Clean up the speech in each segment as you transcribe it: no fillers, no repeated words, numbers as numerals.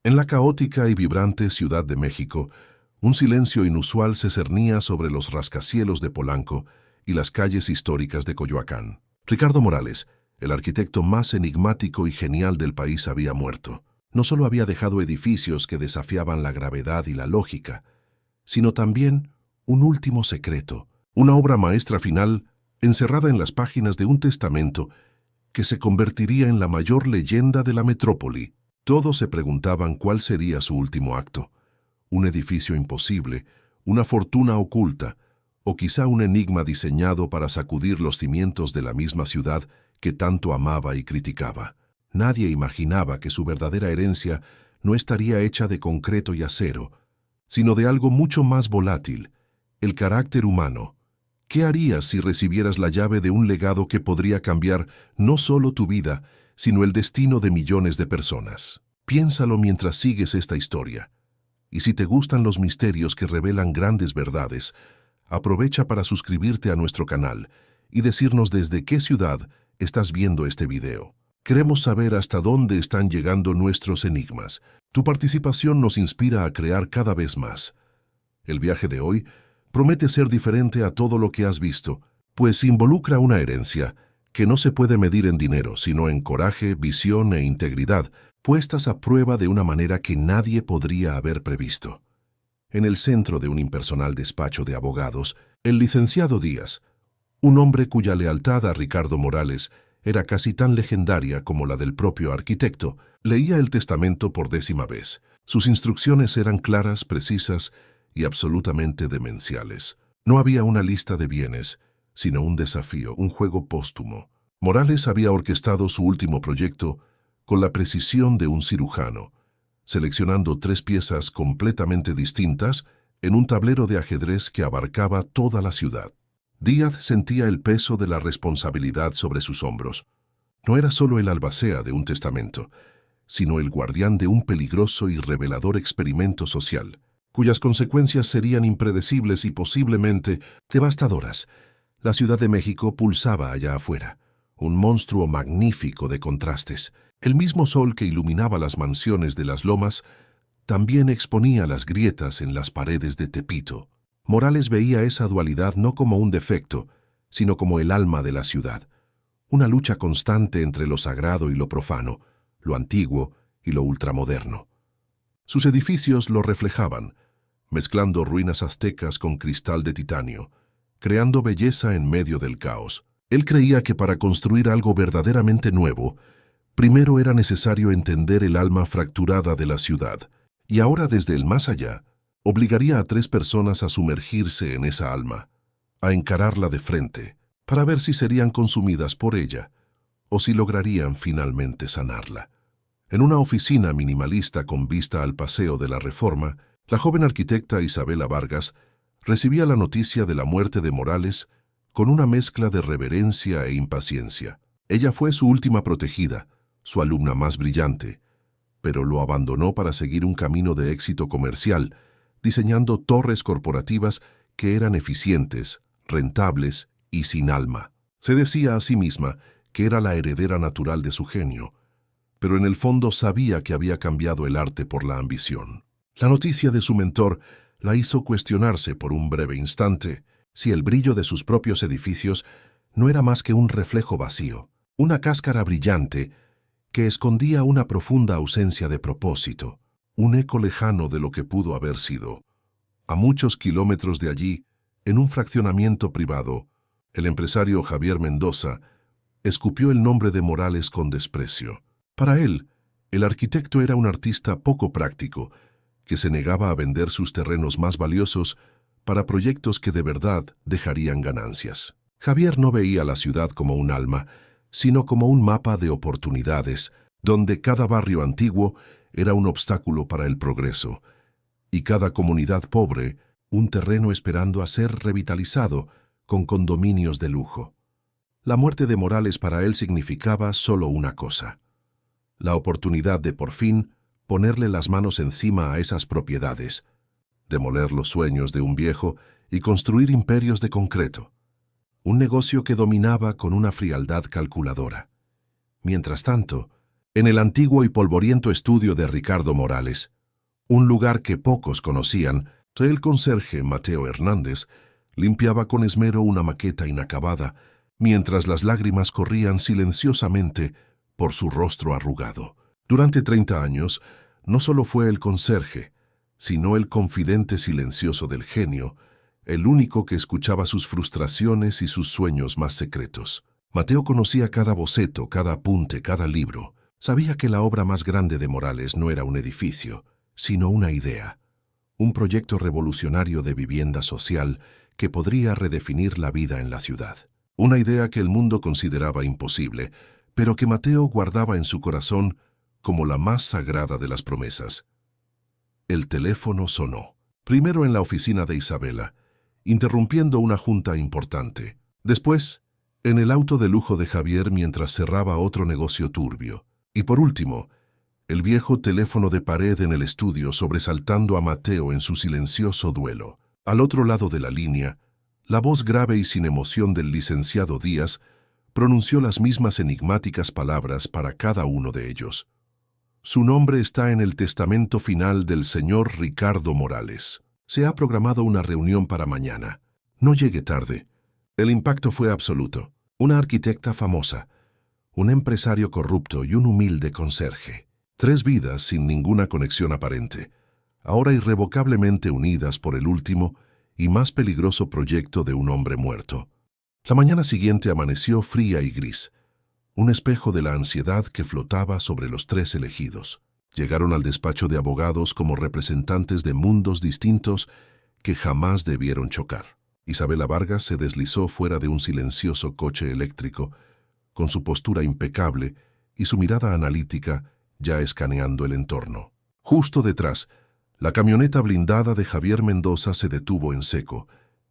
En la caótica y vibrante Ciudad de México, un silencio inusual se cernía sobre los rascacielos de Polanco y las calles históricas de Coyoacán. Ricardo Morales, el arquitecto más enigmático y genial del país, había muerto. No solo había dejado edificios que desafiaban la gravedad y la lógica, sino también un último secreto, una obra maestra final encerrada en las páginas de un testamento que se convertiría en la mayor leyenda de la metrópoli. Todos se preguntaban cuál sería su último acto. Un edificio imposible, una fortuna oculta, o quizá un enigma diseñado para sacudir los cimientos de la misma ciudad que tanto amaba y criticaba. Nadie imaginaba que su verdadera herencia no estaría hecha de concreto y acero, sino de algo mucho más volátil, el carácter humano. ¿Qué harías si recibieras la llave de un legado que podría cambiar no solo tu vida, sino el destino de millones de personas? Piénsalo mientras sigues esta historia. Y si te gustan los misterios que revelan grandes verdades, aprovecha para suscribirte a nuestro canal y decirnos desde qué ciudad estás viendo este video. Queremos saber hasta dónde están llegando nuestros enigmas. Tu participación nos inspira a crear cada vez más. El viaje de hoy promete ser diferente a todo lo que has visto, pues involucra una herencia que no se puede medir en dinero, sino en coraje, visión e integridad, puestas a prueba de una manera que nadie podría haber previsto. En el centro de un impersonal despacho de abogados, el licenciado Díaz, un hombre cuya lealtad a Ricardo Morales era casi tan legendaria como la del propio arquitecto, leía el testamento por 10ª vez. Sus instrucciones eran claras, precisas y absolutamente demenciales. No había una lista de bienes, sino un desafío, un juego póstumo. Morales había orquestado su último proyecto con la precisión de un cirujano, seleccionando 3 piezas completamente distintas en un tablero de ajedrez que abarcaba toda la ciudad. Díaz sentía el peso de la responsabilidad sobre sus hombros. No era solo el albacea de un testamento, sino el guardián de un peligroso y revelador experimento social, cuyas consecuencias serían impredecibles y posiblemente devastadoras. La Ciudad de México pulsaba allá afuera, un monstruo magnífico de contrastes. El mismo sol que iluminaba las mansiones de las lomas también exponía las grietas en las paredes de Tepito. Morales veía esa dualidad no como un defecto, sino como el alma de la ciudad, una lucha constante entre lo sagrado y lo profano, lo antiguo y lo ultramoderno. Sus edificios lo reflejaban, mezclando ruinas aztecas con cristal de titanio, creando belleza en medio del caos. Él creía que para construir algo verdaderamente nuevo, primero era necesario entender el alma fracturada de la ciudad, y ahora desde el más allá, obligaría a 3 personas a sumergirse en esa alma, a encararla de frente, para ver si serían consumidas por ella, o si lograrían finalmente sanarla. En una oficina minimalista con vista al Paseo de la Reforma, la joven arquitecta Isabela Vargas recibía la noticia de la muerte de Morales con una mezcla de reverencia e impaciencia. Ella fue su última protegida, su alumna más brillante, pero lo abandonó para seguir un camino de éxito comercial, diseñando torres corporativas que eran eficientes, rentables y sin alma. Se decía a sí misma que era la heredera natural de su genio, pero en el fondo sabía que había cambiado el arte por la ambición. La noticia de su mentor la hizo cuestionarse por un breve instante si el brillo de sus propios edificios no era más que un reflejo vacío, una cáscara brillante que escondía una profunda ausencia de propósito, un eco lejano de lo que pudo haber sido. A muchos kilómetros de allí, en un fraccionamiento privado, el empresario Javier Mendoza escupió el nombre de Morales con desprecio. Para él, el arquitecto era un artista poco práctico, que se negaba a vender sus terrenos más valiosos para proyectos que de verdad dejarían ganancias. Javier no veía la ciudad como un alma, sino como un mapa de oportunidades, donde cada barrio antiguo era un obstáculo para el progreso, y cada comunidad pobre un terreno esperando a ser revitalizado con condominios de lujo. La muerte de Morales para él significaba solo una cosa: la oportunidad de por fin ponerle las manos encima a esas propiedades, demoler los sueños de un viejo y construir imperios de concreto. Un negocio que dominaba con una frialdad calculadora. Mientras tanto, en el antiguo y polvoriento estudio de Ricardo Morales, un lugar que pocos conocían, el conserje Mateo Hernández limpiaba con esmero una maqueta inacabada, mientras las lágrimas corrían silenciosamente por su rostro arrugado. Durante 30 años, no solo fue el conserje, sino el confidente silencioso del genio, el único que escuchaba sus frustraciones y sus sueños más secretos. Mateo conocía cada boceto, cada apunte, cada libro. Sabía que la obra más grande de Morales no era un edificio, sino una idea, un proyecto revolucionario de vivienda social que podría redefinir la vida en la ciudad. Una idea que el mundo consideraba imposible, pero que Mateo guardaba en su corazón como la más sagrada de las promesas. El teléfono sonó, primero en la oficina de Isabela, interrumpiendo una junta importante. Después, en el auto de lujo de Javier mientras cerraba otro negocio turbio. Y por último, el viejo teléfono de pared en el estudio sobresaltando a Mateo en su silencioso duelo. Al otro lado de la línea, la voz grave y sin emoción del licenciado Díaz pronunció las mismas enigmáticas palabras para cada uno de ellos. Su nombre está en el testamento final del señor Ricardo Morales. Se ha programado una reunión para mañana. No llegue tarde. El impacto fue absoluto. Una arquitecta famosa, un empresario corrupto y un humilde conserje. 3 vidas sin ninguna conexión aparente, ahora irrevocablemente unidas por el último y más peligroso proyecto de un hombre muerto. La mañana siguiente amaneció fría y gris, un espejo de la ansiedad que flotaba sobre los 3 elegidos. Llegaron al despacho de abogados como representantes de mundos distintos que jamás debieron chocar. Isabela Vargas se deslizó fuera de un silencioso coche eléctrico, con su postura impecable y su mirada analítica ya escaneando el entorno. Justo detrás, la camioneta blindada de Javier Mendoza se detuvo en seco,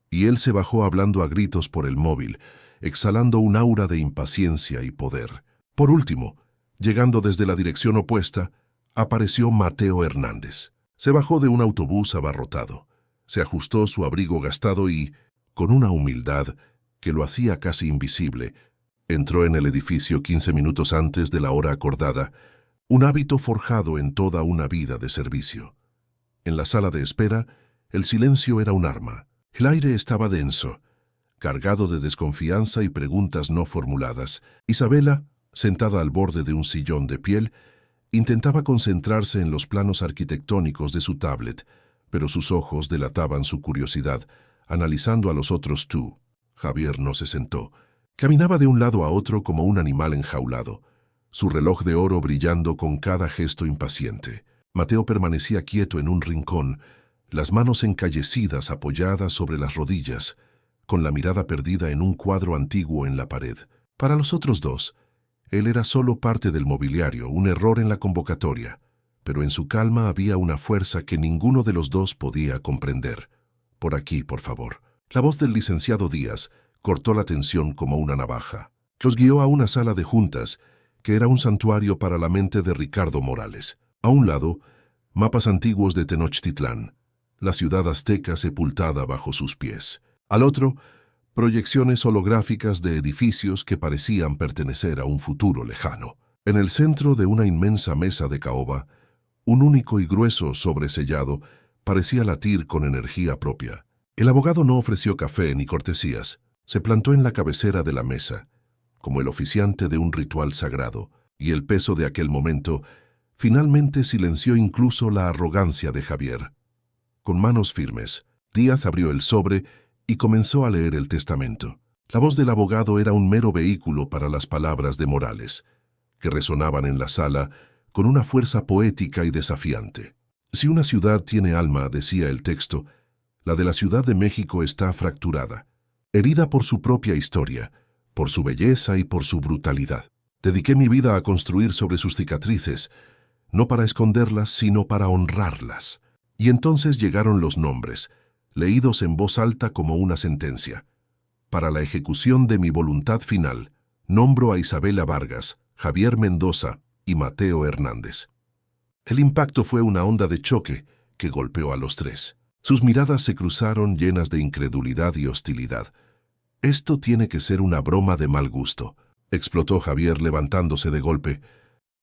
y él se bajó hablando a gritos por el móvil, exhalando un aura de impaciencia y poder. Por último, llegando desde la dirección opuesta, apareció Mateo Hernández. Se bajó de un autobús abarrotado, se ajustó su abrigo gastado y, con una humildad que lo hacía casi invisible, entró en el edificio 15 minutos antes de la hora acordada, un hábito forjado en toda una vida de servicio. En la sala de espera, el silencio era un arma. El aire estaba denso, cargado de desconfianza y preguntas no formuladas. Isabela, sentada al borde de un sillón de piel, intentaba concentrarse en los planos arquitectónicos de su tablet, pero sus ojos delataban su curiosidad, analizando a los otros tú. Javier no se sentó. Caminaba de un lado a otro como un animal enjaulado, su reloj de oro brillando con cada gesto impaciente. Mateo permanecía quieto en un rincón, las manos encallecidas apoyadas sobre las rodillas, con la mirada perdida en un cuadro antiguo en la pared. Para los otros dos, él era solo parte del mobiliario, un error en la convocatoria, pero en su calma había una fuerza que ninguno de los dos podía comprender. «Por aquí, por favor». La voz del licenciado Díaz cortó la tensión como una navaja. Los guió a una sala de juntas, que era un santuario para la mente de Ricardo Morales. A un lado, mapas antiguos de Tenochtitlán, la ciudad azteca sepultada bajo sus pies. Al otro, proyecciones holográficas de edificios que parecían pertenecer a un futuro lejano. En el centro de una inmensa mesa de caoba, un único y grueso sobresellado parecía latir con energía propia. El abogado no ofreció café ni cortesías. Se plantó en la cabecera de la mesa, como el oficiante de un ritual sagrado, y el peso de aquel momento finalmente silenció incluso la arrogancia de Javier. Con manos firmes, Díaz abrió el sobre y comenzó a leer el testamento. La voz del abogado era un mero vehículo para las palabras de Morales, que resonaban en la sala con una fuerza poética y desafiante. Si una ciudad tiene alma, decía el texto, la de la Ciudad de México está fracturada, herida por su propia historia, por su belleza y por su brutalidad. Dediqué mi vida a construir sobre sus cicatrices, no para esconderlas, sino para honrarlas. Y entonces llegaron los nombres, leídos en voz alta como una sentencia. Para la ejecución de mi voluntad final, nombro a Isabela Vargas, Javier Mendoza y Mateo Hernández. El impacto fue una onda de choque que golpeó a los 3. Sus miradas se cruzaron llenas de incredulidad y hostilidad. «Esto tiene que ser una broma de mal gusto», explotó Javier levantándose de golpe.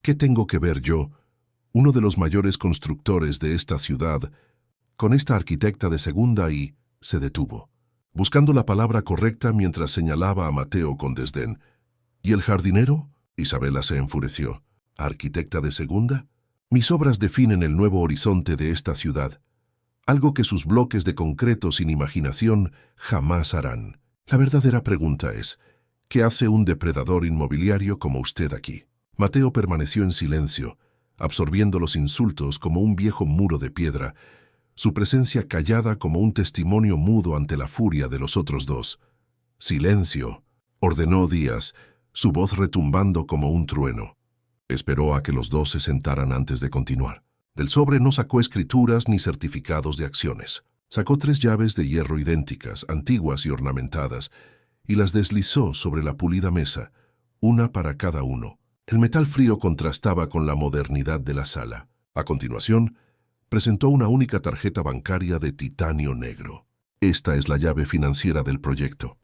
¿Qué tengo que ver yo, uno de los mayores constructores de esta ciudad, con esta arquitecta de segunda? Y se detuvo, buscando la palabra correcta mientras señalaba a Mateo con desdén. ¿Y el jardinero? Isabela se enfureció. ¿Arquitecta de segunda? Mis obras definen el nuevo horizonte de esta ciudad, algo que sus bloques de concreto sin imaginación jamás harán. La verdadera pregunta es, ¿qué hace un depredador inmobiliario como usted aquí? Mateo permaneció en silencio, absorbiendo los insultos como un viejo muro de piedra, su presencia callada como un testimonio mudo ante la furia de los otros dos. «Silencio», ordenó Díaz, su voz retumbando como un trueno. Esperó a que los dos se sentaran antes de continuar. Del sobre no sacó escrituras ni certificados de acciones. Sacó 3 llaves de hierro idénticas, antiguas y ornamentadas, y las deslizó sobre la pulida mesa, una para cada uno. El metal frío contrastaba con la modernidad de la sala. A continuación, presentó una única tarjeta bancaria de titanio negro. Esta es la llave financiera del proyecto.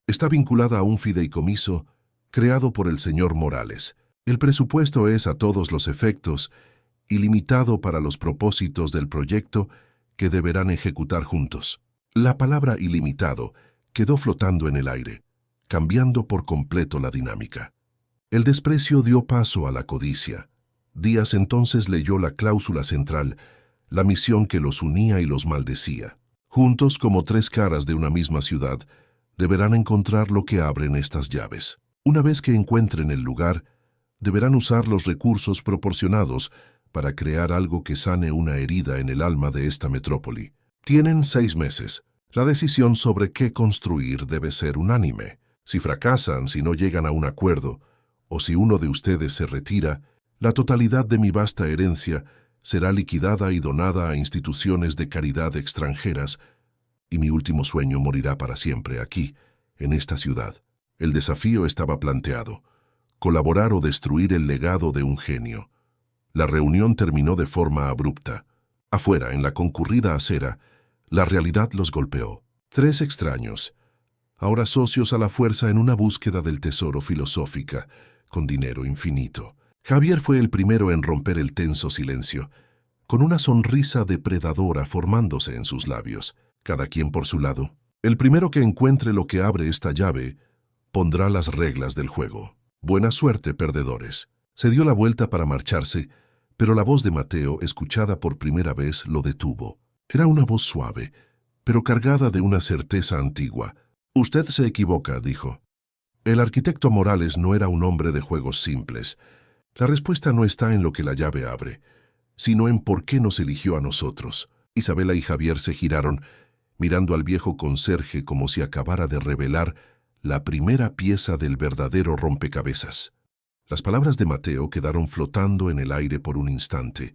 Está vinculada a un fideicomiso creado por el señor Morales. El presupuesto es, a todos los efectos, ilimitado para los propósitos del proyecto que deberán ejecutar juntos. La palabra ilimitado quedó flotando en el aire, cambiando por completo la dinámica. El desprecio dio paso a la codicia. Díaz entonces leyó la cláusula central, la misión que los unía y los maldecía. Juntos, como 3 caras de una misma ciudad, deberán encontrar lo que abren estas llaves. Una vez que encuentren el lugar, deberán usar los recursos proporcionados para crear algo que sane una herida en el alma de esta metrópoli. Tienen 6 meses. La decisión sobre qué construir debe ser unánime. Si fracasan, si no llegan a un acuerdo, o si uno de ustedes se retira, la totalidad de mi vasta herencia será liquidada y donada a instituciones de caridad extranjeras, y mi último sueño morirá para siempre aquí, en esta ciudad. El desafío estaba planteado: colaborar o destruir el legado de un genio. La reunión terminó de forma abrupta. Afuera, en la concurrida acera, la realidad los golpeó. 3 extraños, ahora socios a la fuerza en una búsqueda del tesoro filosófica, con dinero infinito. Javier fue el primero en romper el tenso silencio, con una sonrisa depredadora formándose en sus labios. Cada quien por su lado. El primero que encuentre lo que abre esta llave pondrá las reglas del juego. Buena suerte, perdedores. Se dio la vuelta para marcharse, pero la voz de Mateo, escuchada por primera vez, lo detuvo. Era una voz suave, pero cargada de una certeza antigua. «Usted se equivoca», dijo. El arquitecto Morales no era un hombre de juegos simples. La respuesta no está en lo que la llave abre, sino en por qué nos eligió a nosotros. Isabela y Javier se giraron, mirando al viejo conserje como si acabara de revelar la primera pieza del verdadero rompecabezas. Las palabras de Mateo quedaron flotando en el aire por un instante,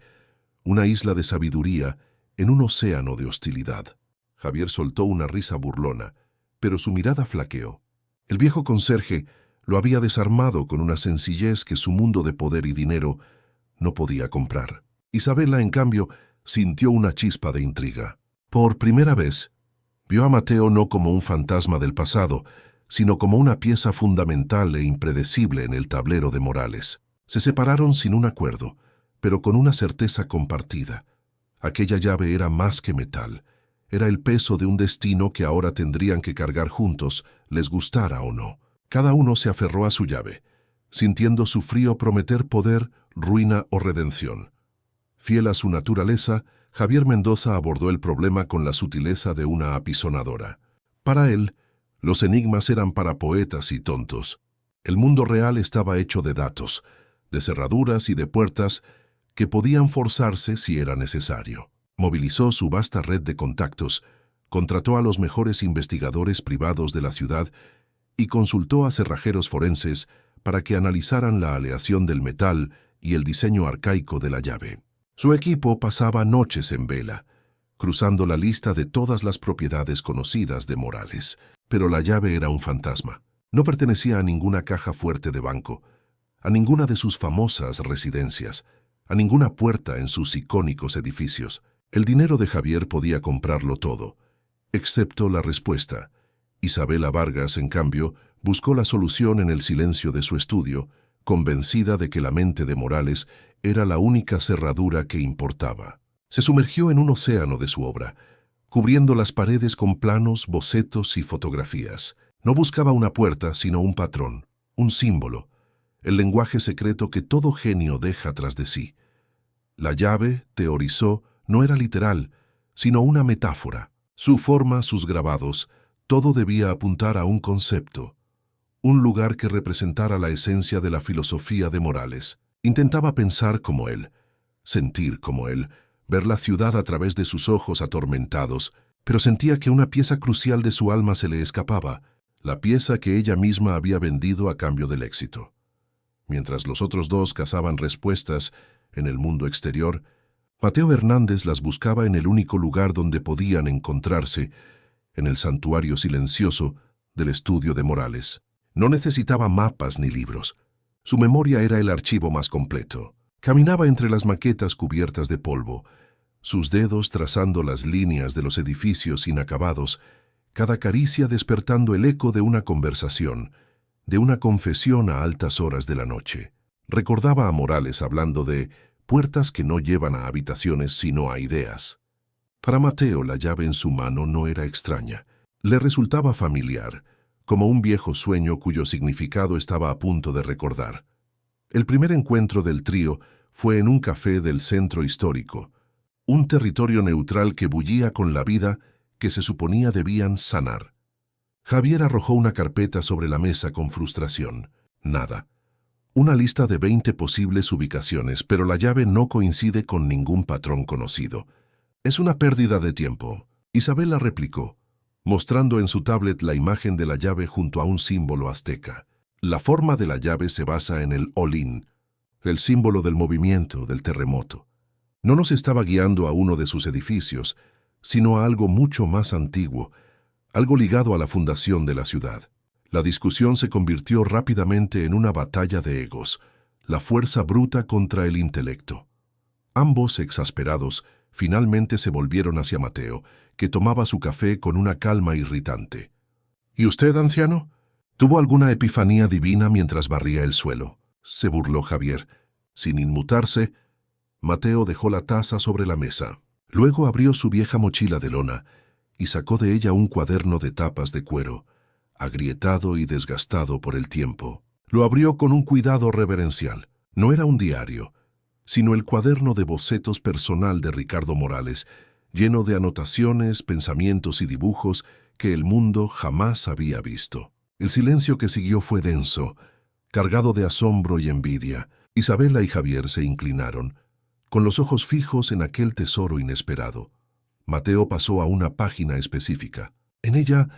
una isla de sabiduría en un océano de hostilidad. Javier soltó una risa burlona, pero su mirada flaqueó. El viejo conserje lo había desarmado con una sencillez que su mundo de poder y dinero no podía comprar. Isabela, en cambio, sintió una chispa de intriga. Por primera vez, vio a Mateo no como un fantasma del pasado, sino como una pieza fundamental e impredecible en el tablero de Morales. Se separaron sin un acuerdo, pero con una certeza compartida. Aquella llave era más que metal. Era el peso de un destino que ahora tendrían que cargar juntos, les gustara o no. Cada uno se aferró a su llave, sintiendo su frío prometer poder, ruina o redención. Fiel a su naturaleza, Javier Mendoza abordó el problema con la sutileza de una apisonadora. Para él, los enigmas eran para poetas y tontos. El mundo real estaba hecho de datos, de cerraduras y de puertas que podían forzarse si era necesario. Movilizó su vasta red de contactos, contrató a los mejores investigadores privados de la ciudad y consultó a cerrajeros forenses para que analizaran la aleación del metal y el diseño arcaico de la llave. Su equipo pasaba noches en vela, cruzando la lista de todas las propiedades conocidas de Morales. Pero la llave era un fantasma. No pertenecía a ninguna caja fuerte de banco, a ninguna de sus famosas residencias, a ninguna puerta en sus icónicos edificios. El dinero de Javier podía comprarlo todo, excepto la respuesta. Isabela Vargas, en cambio, buscó la solución en el silencio de su estudio, convencida de que la mente de Morales era la única cerradura que importaba. Se sumergió en un océano de su obra, cubriendo las paredes con planos, bocetos y fotografías. No buscaba una puerta, sino un patrón, un símbolo, el lenguaje secreto que todo genio deja tras de sí. La llave, teorizó, no era literal, sino una metáfora. Su forma, sus grabados, todo debía apuntar a un concepto, un lugar que representara la esencia de la filosofía de Morales. Intentaba pensar como él, sentir como él, ver la ciudad a través de sus ojos atormentados, pero sentía que una pieza crucial de su alma se le escapaba, la pieza que ella misma había vendido a cambio del éxito. Mientras los otros dos cazaban respuestas en el mundo exterior, Mateo Hernández las buscaba en el único lugar donde podían encontrarse, en el santuario silencioso del estudio de Morales. No necesitaba mapas ni libros. Su memoria era el archivo más completo. Caminaba entre las maquetas cubiertas de polvo, sus dedos trazando las líneas de los edificios inacabados, cada caricia despertando el eco de una conversación, de una confesión a altas horas de la noche. Recordaba a Morales hablando de puertas que no llevan a habitaciones sino a ideas. Para Mateo la llave en su mano no era extraña. Le resultaba familiar, como un viejo sueño cuyo significado estaba a punto de recordar. El primer encuentro del trío fue en un café del centro histórico, un territorio neutral que bullía con la vida que se suponía debían sanar. Javier arrojó una carpeta sobre la mesa con frustración. Nada. Una lista de 20 posibles ubicaciones, pero la llave no coincide con ningún patrón conocido. Es una pérdida de tiempo. Isabela replicó, mostrando en su tablet la imagen de la llave junto a un símbolo azteca. La forma de la llave se basa en el Olin, el símbolo del movimiento, del terremoto. No nos estaba guiando a uno de sus edificios, sino a algo mucho más antiguo, algo ligado a la fundación de la ciudad. La discusión se convirtió rápidamente en una batalla de egos, la fuerza bruta contra el intelecto. Ambos, exasperados, finalmente se volvieron hacia Mateo, que tomaba su café con una calma irritante. ¿Y usted, anciano? ¿Tuvo alguna epifanía divina mientras barría el suelo? Se burló Javier. Sin inmutarse, Mateo dejó la taza sobre la mesa. Luego abrió su vieja mochila de lona y sacó de ella un cuaderno de tapas de cuero, agrietado y desgastado por el tiempo. Lo abrió con un cuidado reverencial. No era un diario, sino el cuaderno de bocetos personal de Ricardo Morales, lleno de anotaciones, pensamientos y dibujos que el mundo jamás había visto. El silencio que siguió fue denso, cargado de asombro y envidia. Isabela y Javier se inclinaron, con los ojos fijos en aquel tesoro inesperado. Mateo pasó a una página específica. En ella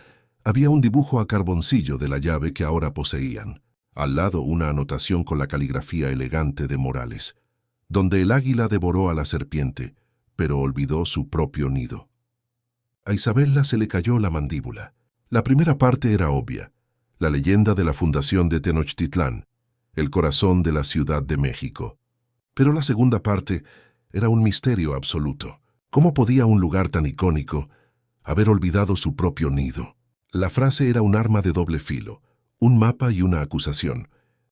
había un dibujo a carboncillo de la llave que ahora poseían. Al lado una anotación con la caligrafía elegante de Morales, donde el águila devoró a la serpiente, pero olvidó su propio nido. A Isabela se le cayó la mandíbula. La primera parte era obvia, la leyenda de la fundación de Tenochtitlán, el corazón de la Ciudad de México. Pero la segunda parte era un misterio absoluto. ¿Cómo podía un lugar tan icónico haber olvidado su propio nido? La frase era un arma de doble filo, un mapa y una acusación.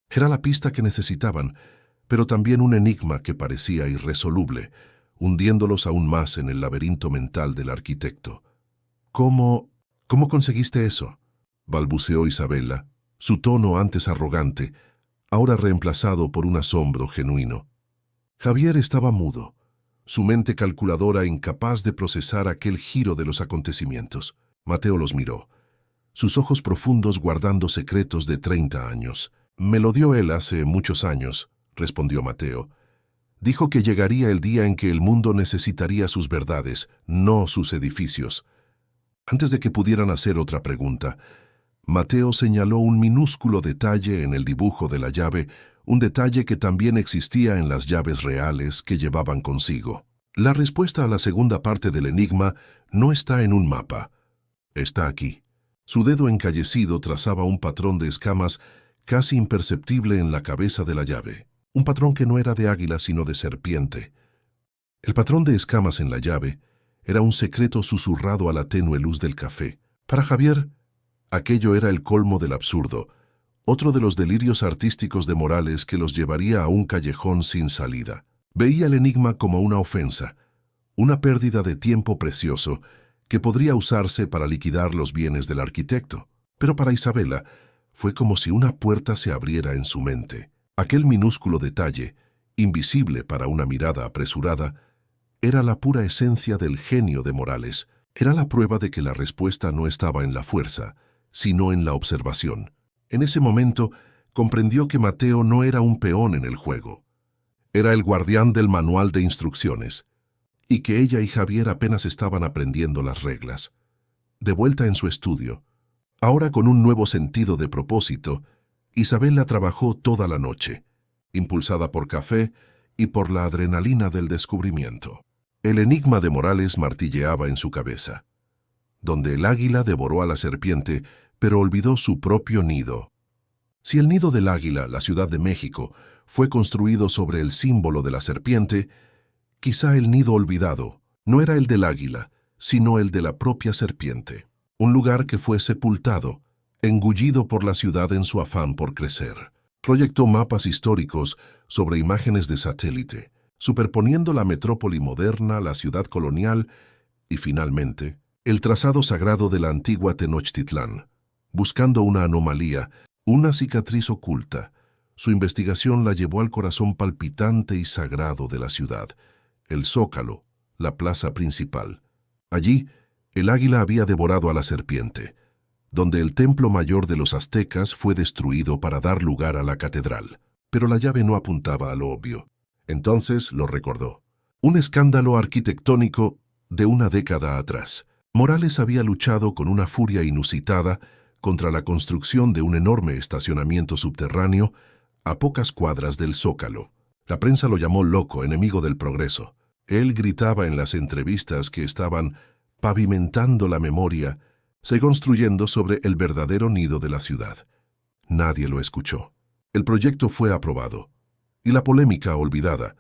Era la pista que necesitaban, pero también un enigma que parecía irresoluble, hundiéndolos aún más en el laberinto mental del arquitecto. ¿Cómo conseguiste eso?», balbuceó Isabela, su tono antes arrogante, ahora reemplazado por un asombro genuino. Javier estaba mudo, su mente calculadora incapaz de procesar aquel giro de los acontecimientos. Mateo los miró, sus ojos profundos guardando secretos de 30 años. «Me lo dio él hace muchos años», respondió Mateo. «Dijo que llegaría el día en que el mundo necesitaría sus verdades, no sus edificios». Antes de que pudieran hacer otra pregunta, Mateo señaló un minúsculo detalle en el dibujo de la llave, un detalle que también existía en las llaves reales que llevaban consigo. La respuesta a la segunda parte del enigma no está en un mapa. Está aquí. Su dedo encallecido trazaba un patrón de escamas casi imperceptible en la cabeza de la llave. Un patrón que no era de águila sino de serpiente. El patrón de escamas en la llave era un secreto susurrado a la tenue luz del café. Para Javier, aquello era el colmo del absurdo, otro de los delirios artísticos de Morales que los llevaría a un callejón sin salida. Veía el enigma como una ofensa, una pérdida de tiempo precioso que podría usarse para liquidar los bienes del arquitecto. Pero para Isabela fue como si una puerta se abriera en su mente. Aquel minúsculo detalle, invisible para una mirada apresurada, era la pura esencia del genio de Morales. Era la prueba de que la respuesta no estaba en la fuerza, sino en la observación. En ese momento comprendió que Mateo no era un peón en el juego. Era el guardián del manual de instrucciones, y que ella y Javier apenas estaban aprendiendo las reglas. De vuelta en su estudio, ahora con un nuevo sentido de propósito, Isabela trabajó toda la noche, impulsada por café y por la adrenalina del descubrimiento. El enigma de Morales martilleaba en su cabeza, donde el águila devoró a la serpiente, pero olvidó su propio nido. Si el nido del águila, la Ciudad de México, fue construido sobre el símbolo de la serpiente, quizá el nido olvidado no era el del águila, sino el de la propia serpiente. Un lugar que fue sepultado, engullido por la ciudad en su afán por crecer. Proyectó mapas históricos sobre imágenes de satélite, superponiendo la metrópoli moderna, la ciudad colonial y, finalmente, el trazado sagrado de la antigua Tenochtitlán. Buscando una anomalía, una cicatriz oculta, su investigación la llevó al corazón palpitante y sagrado de la ciudad, el Zócalo, la plaza principal. Allí, el águila había devorado a la serpiente, donde el templo mayor de los aztecas fue destruido para dar lugar a la catedral. Pero la llave no apuntaba a lo obvio. Entonces lo recordó. Un escándalo arquitectónico de una década atrás. Morales había luchado con una furia inusitada contra la construcción de un enorme estacionamiento subterráneo a pocas cuadras del Zócalo. La prensa lo llamó loco, enemigo del progreso. Él gritaba en las entrevistas que estaban pavimentando la memoria, se construyendo sobre el verdadero nido de la ciudad. Nadie lo escuchó. El proyecto fue aprobado. Y la polémica olvidada.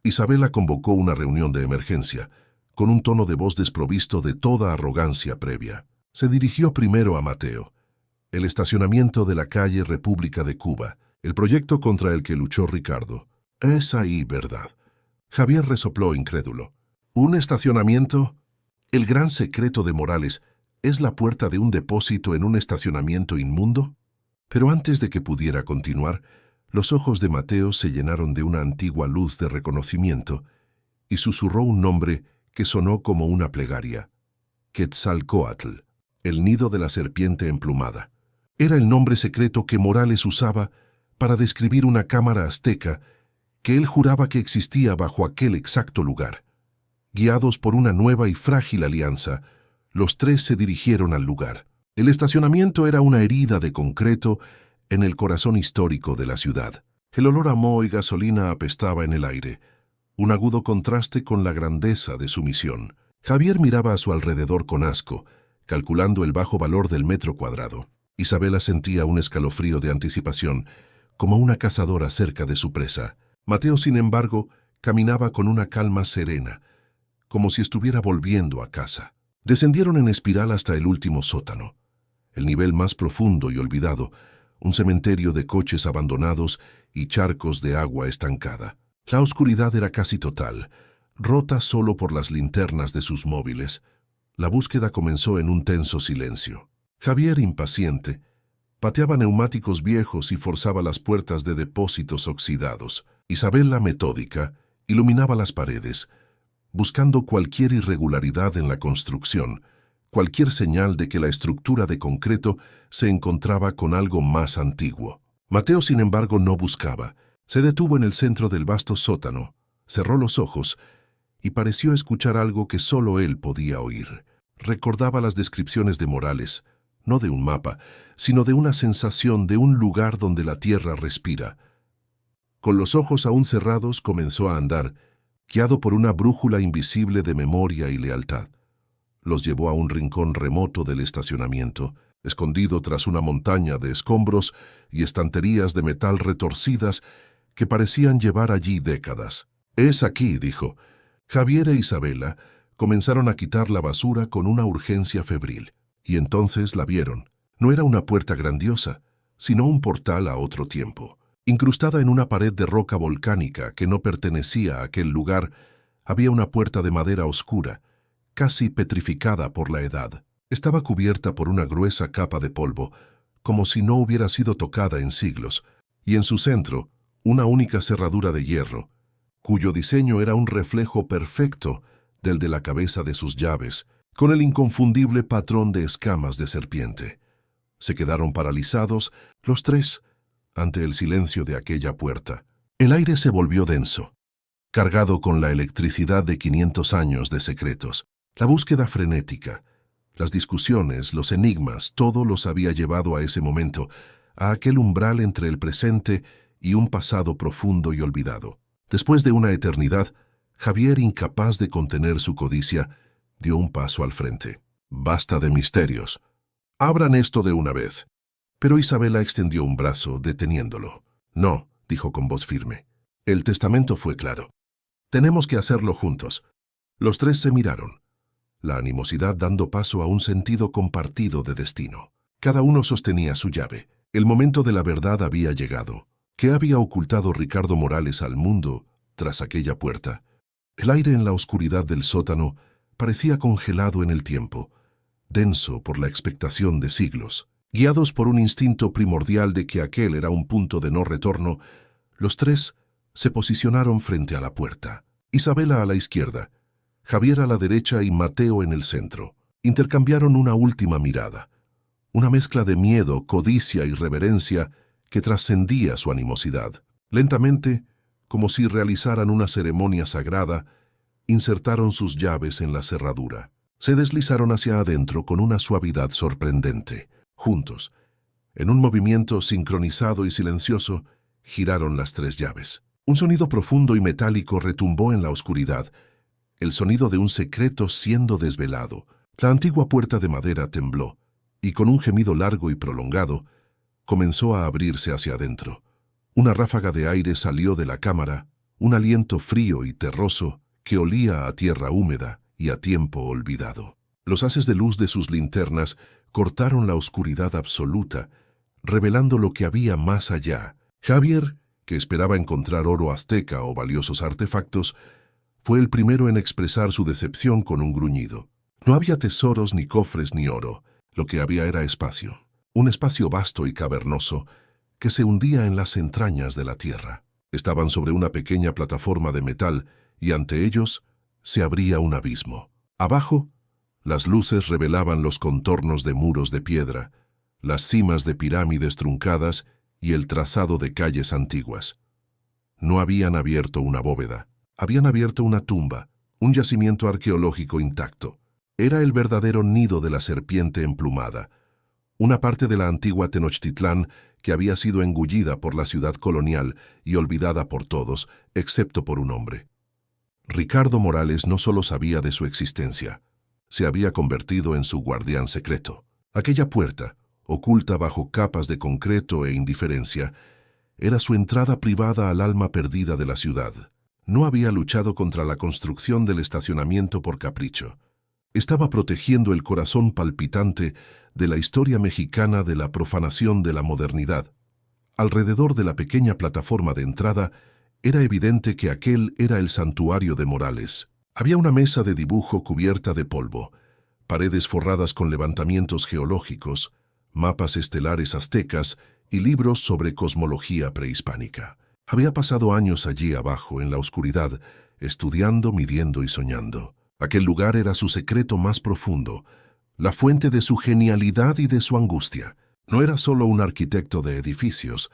Isabela convocó una reunión de emergencia, con un tono de voz desprovisto de toda arrogancia previa. Se dirigió primero a Mateo. El estacionamiento de la calle República de Cuba, el proyecto contra el que luchó Ricardo. Es ahí, ¿verdad? Javier resopló incrédulo. ¿Un estacionamiento? ¿El gran secreto de Morales es la puerta de un depósito en un estacionamiento inmundo? Pero antes de que pudiera continuar, los ojos de Mateo se llenaron de una antigua luz de reconocimiento y susurró un nombre que sonó como una plegaria. Quetzalcóatl, el nido de la serpiente emplumada. Era el nombre secreto que Morales usaba para describir una cámara azteca que él juraba que existía bajo aquel exacto lugar. Guiados por una nueva y frágil alianza, los tres se dirigieron al lugar. El estacionamiento era una herida de concreto en el corazón histórico de la ciudad. El olor a moho y gasolina apestaba en el aire, un agudo contraste con la grandeza de su misión. Javier miraba a su alrededor con asco, calculando el bajo valor del metro cuadrado. Isabela sentía un escalofrío de anticipación, como una cazadora cerca de su presa. Mateo, sin embargo, caminaba con una calma serena, como si estuviera volviendo a casa. Descendieron en espiral hasta el último sótano, el nivel más profundo y olvidado, un cementerio de coches abandonados y charcos de agua estancada. La oscuridad era casi total, rota solo por las linternas de sus móviles. La búsqueda comenzó en un tenso silencio. Javier, impaciente, pateaba neumáticos viejos y forzaba las puertas de depósitos oxidados. Isabela, metódica, iluminaba las paredes, buscando cualquier irregularidad en la construcción, cualquier señal de que la estructura de concreto se encontraba con algo más antiguo. Mateo, sin embargo, no buscaba. Se detuvo en el centro del vasto sótano, cerró los ojos y pareció escuchar algo que solo él podía oír. Recordaba las descripciones de Morales, no de un mapa, sino de una sensación de un lugar donde la tierra respira. Con los ojos aún cerrados comenzó a andar, guiado por una brújula invisible de memoria y lealtad. Los llevó a un rincón remoto del estacionamiento, escondido tras una montaña de escombros y estanterías de metal retorcidas que parecían llevar allí décadas. «Es aquí», dijo. Javier e Isabela comenzaron a quitar la basura con una urgencia febril. Y entonces la vieron. No era una puerta grandiosa, sino un portal a otro tiempo. Incrustada en una pared de roca volcánica que no pertenecía a aquel lugar, había una puerta de madera oscura, casi petrificada por la edad. Estaba cubierta por una gruesa capa de polvo, como si no hubiera sido tocada en siglos, y en su centro, una única cerradura de hierro, cuyo diseño era un reflejo perfecto del de la cabeza de sus llaves, con el inconfundible patrón de escamas de serpiente. Se quedaron paralizados, los tres, ante el silencio de aquella puerta. El aire se volvió denso, cargado con la electricidad de 500 años de secretos. La búsqueda frenética, las discusiones, los enigmas, todo los había llevado a ese momento, a aquel umbral entre el presente y un pasado profundo y olvidado. Después de una eternidad, Javier, incapaz de contener su codicia, dio un paso al frente. «Basta de misterios. Abran esto de una vez». Pero Isabela extendió un brazo, deteniéndolo. «No», dijo con voz firme. «El testamento fue claro. Tenemos que hacerlo juntos». Los tres se miraron, la animosidad dando paso a un sentido compartido de destino. Cada uno sostenía su llave. El momento de la verdad había llegado. ¿Qué había ocultado Ricardo Morales al mundo tras aquella puerta? El aire en la oscuridad del sótano parecía congelado en el tiempo, denso por la expectación de siglos. Guiados por un instinto primordial de que aquel era un punto de no retorno, los tres se posicionaron frente a la puerta. Isabela a la izquierda, Javier a la derecha y Mateo en el centro. Intercambiaron una última mirada, una mezcla de miedo, codicia y reverencia que trascendía su animosidad. Lentamente, como si realizaran una ceremonia sagrada, insertaron sus llaves en la cerradura. Se deslizaron hacia adentro con una suavidad sorprendente. Juntos, en un movimiento sincronizado y silencioso, giraron las tres llaves. Un sonido profundo y metálico retumbó en la oscuridad, el sonido de un secreto siendo desvelado. La antigua puerta de madera tembló, y con un gemido largo y prolongado, comenzó a abrirse hacia adentro. Una ráfaga de aire salió de la cámara, un aliento frío y terroso que olía a tierra húmeda y a tiempo olvidado. Los haces de luz de sus linternas cortaron la oscuridad absoluta, revelando lo que había más allá. Javier, que esperaba encontrar oro azteca o valiosos artefactos, fue el primero en expresar su decepción con un gruñido. No había tesoros, ni cofres, ni oro. Lo que había era espacio. Un espacio vasto y cavernoso que se hundía en las entrañas de la tierra. Estaban sobre una pequeña plataforma de metal y ante ellos se abría un abismo. Abajo, las luces revelaban los contornos de muros de piedra, las cimas de pirámides truncadas y el trazado de calles antiguas. No habían abierto una bóveda. Habían abierto una tumba, un yacimiento arqueológico intacto. Era el verdadero nido de la serpiente emplumada, una parte de la antigua Tenochtitlán que había sido engullida por la ciudad colonial y olvidada por todos, excepto por un hombre. Ricardo Morales no solo sabía de su existencia, se había convertido en su guardián secreto. Aquella puerta, oculta bajo capas de concreto e indiferencia, era su entrada privada al alma perdida de la ciudad. No había luchado contra la construcción del estacionamiento por capricho. Estaba protegiendo el corazón palpitante de la historia mexicana de la profanación de la modernidad. Alrededor de la pequeña plataforma de entrada, era evidente que aquel era el santuario de Morales. Había una mesa de dibujo cubierta de polvo, paredes forradas con levantamientos geológicos, mapas estelares aztecas y libros sobre cosmología prehispánica. Había pasado años allí abajo, en la oscuridad, estudiando, midiendo y soñando. Aquel lugar era su secreto más profundo, la fuente de su genialidad y de su angustia. No era solo un arquitecto de edificios,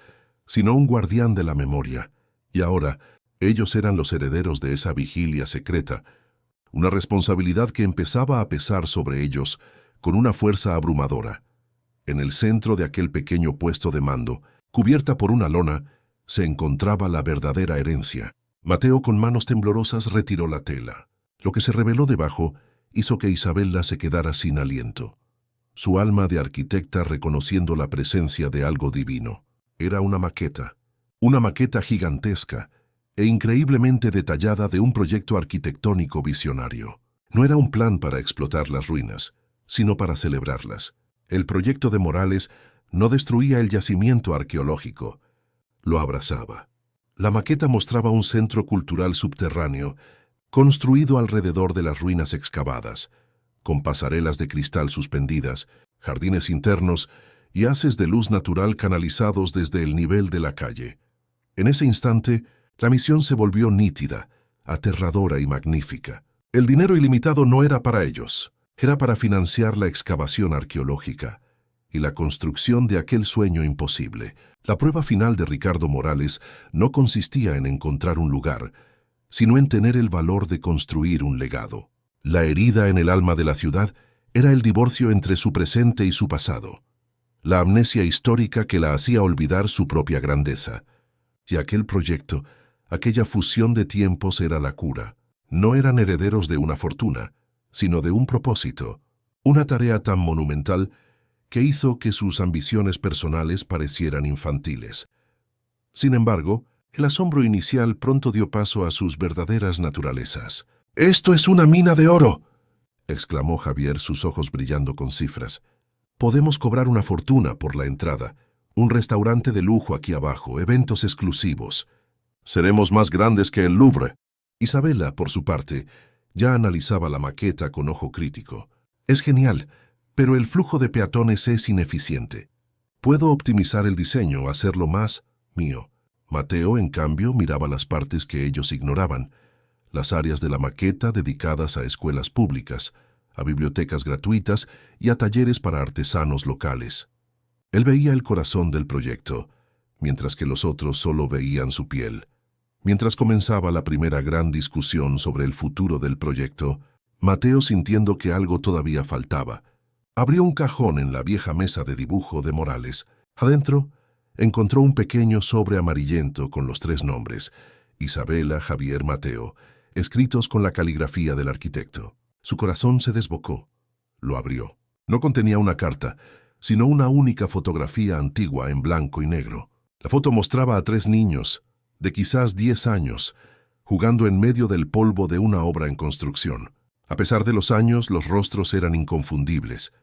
sino un guardián de la memoria. Y ahora, ellos eran los herederos de esa vigilia secreta, una responsabilidad que empezaba a pesar sobre ellos con una fuerza abrumadora. En el centro de aquel pequeño puesto de mando, cubierta por una lona, se encontraba la verdadera herencia. Mateo, con manos temblorosas, retiró la tela. Lo que se reveló debajo hizo que Isabela se quedara sin aliento. Su alma de arquitecta reconociendo la presencia de algo divino. Era una maqueta gigantesca e increíblemente detallada de un proyecto arquitectónico visionario. No era un plan para explotar las ruinas, sino para celebrarlas. El proyecto de Morales no destruía el yacimiento arqueológico, lo abrazaba. La maqueta mostraba un centro cultural subterráneo, construido alrededor de las ruinas excavadas, con pasarelas de cristal suspendidas, jardines internos y haces de luz natural canalizados desde el nivel de la calle. En ese instante, la misión se volvió nítida, aterradora y magnífica. El dinero ilimitado no era para ellos, era para financiar la excavación arqueológica y la construcción de aquel sueño imposible. La prueba final de Ricardo Morales no consistía en encontrar un lugar, sino en tener el valor de construir un legado. La herida en el alma de la ciudad era el divorcio entre su presente y su pasado, la amnesia histórica que la hacía olvidar su propia grandeza. Y aquel proyecto, aquella fusión de tiempos era la cura. No eran herederos de una fortuna, sino de un propósito, una tarea tan monumental que hizo que sus ambiciones personales parecieran infantiles. Sin embargo, el asombro inicial pronto dio paso a sus verdaderas naturalezas. «¡Esto es una mina de oro!», exclamó Javier, sus ojos brillando con cifras. «Podemos cobrar una fortuna por la entrada, un restaurante de lujo aquí abajo, eventos exclusivos. Seremos más grandes que el Louvre». Isabela, por su parte, ya analizaba la maqueta con ojo crítico. «Es genial, pero el flujo de peatones es ineficiente. Puedo optimizar el diseño, hacerlo más mío». Mateo, en cambio, miraba las partes que ellos ignoraban, las áreas de la maqueta dedicadas a escuelas públicas, a bibliotecas gratuitas y a talleres para artesanos locales. Él veía el corazón del proyecto, mientras que los otros solo veían su piel. Mientras comenzaba la primera gran discusión sobre el futuro del proyecto, Mateo, sintiendo que algo todavía faltaba, abrió un cajón en la vieja mesa de dibujo de Morales. Adentro, encontró un pequeño sobre amarillento con los 3 nombres, Isabela, Javier, Mateo, escritos con la caligrafía del arquitecto. Su corazón se desbocó. Lo abrió. No contenía una carta, sino una única fotografía antigua en blanco y negro. La foto mostraba a 3 niños, de quizás 10 años, jugando en medio del polvo de una obra en construcción. A pesar de los años, los rostros eran inconfundibles.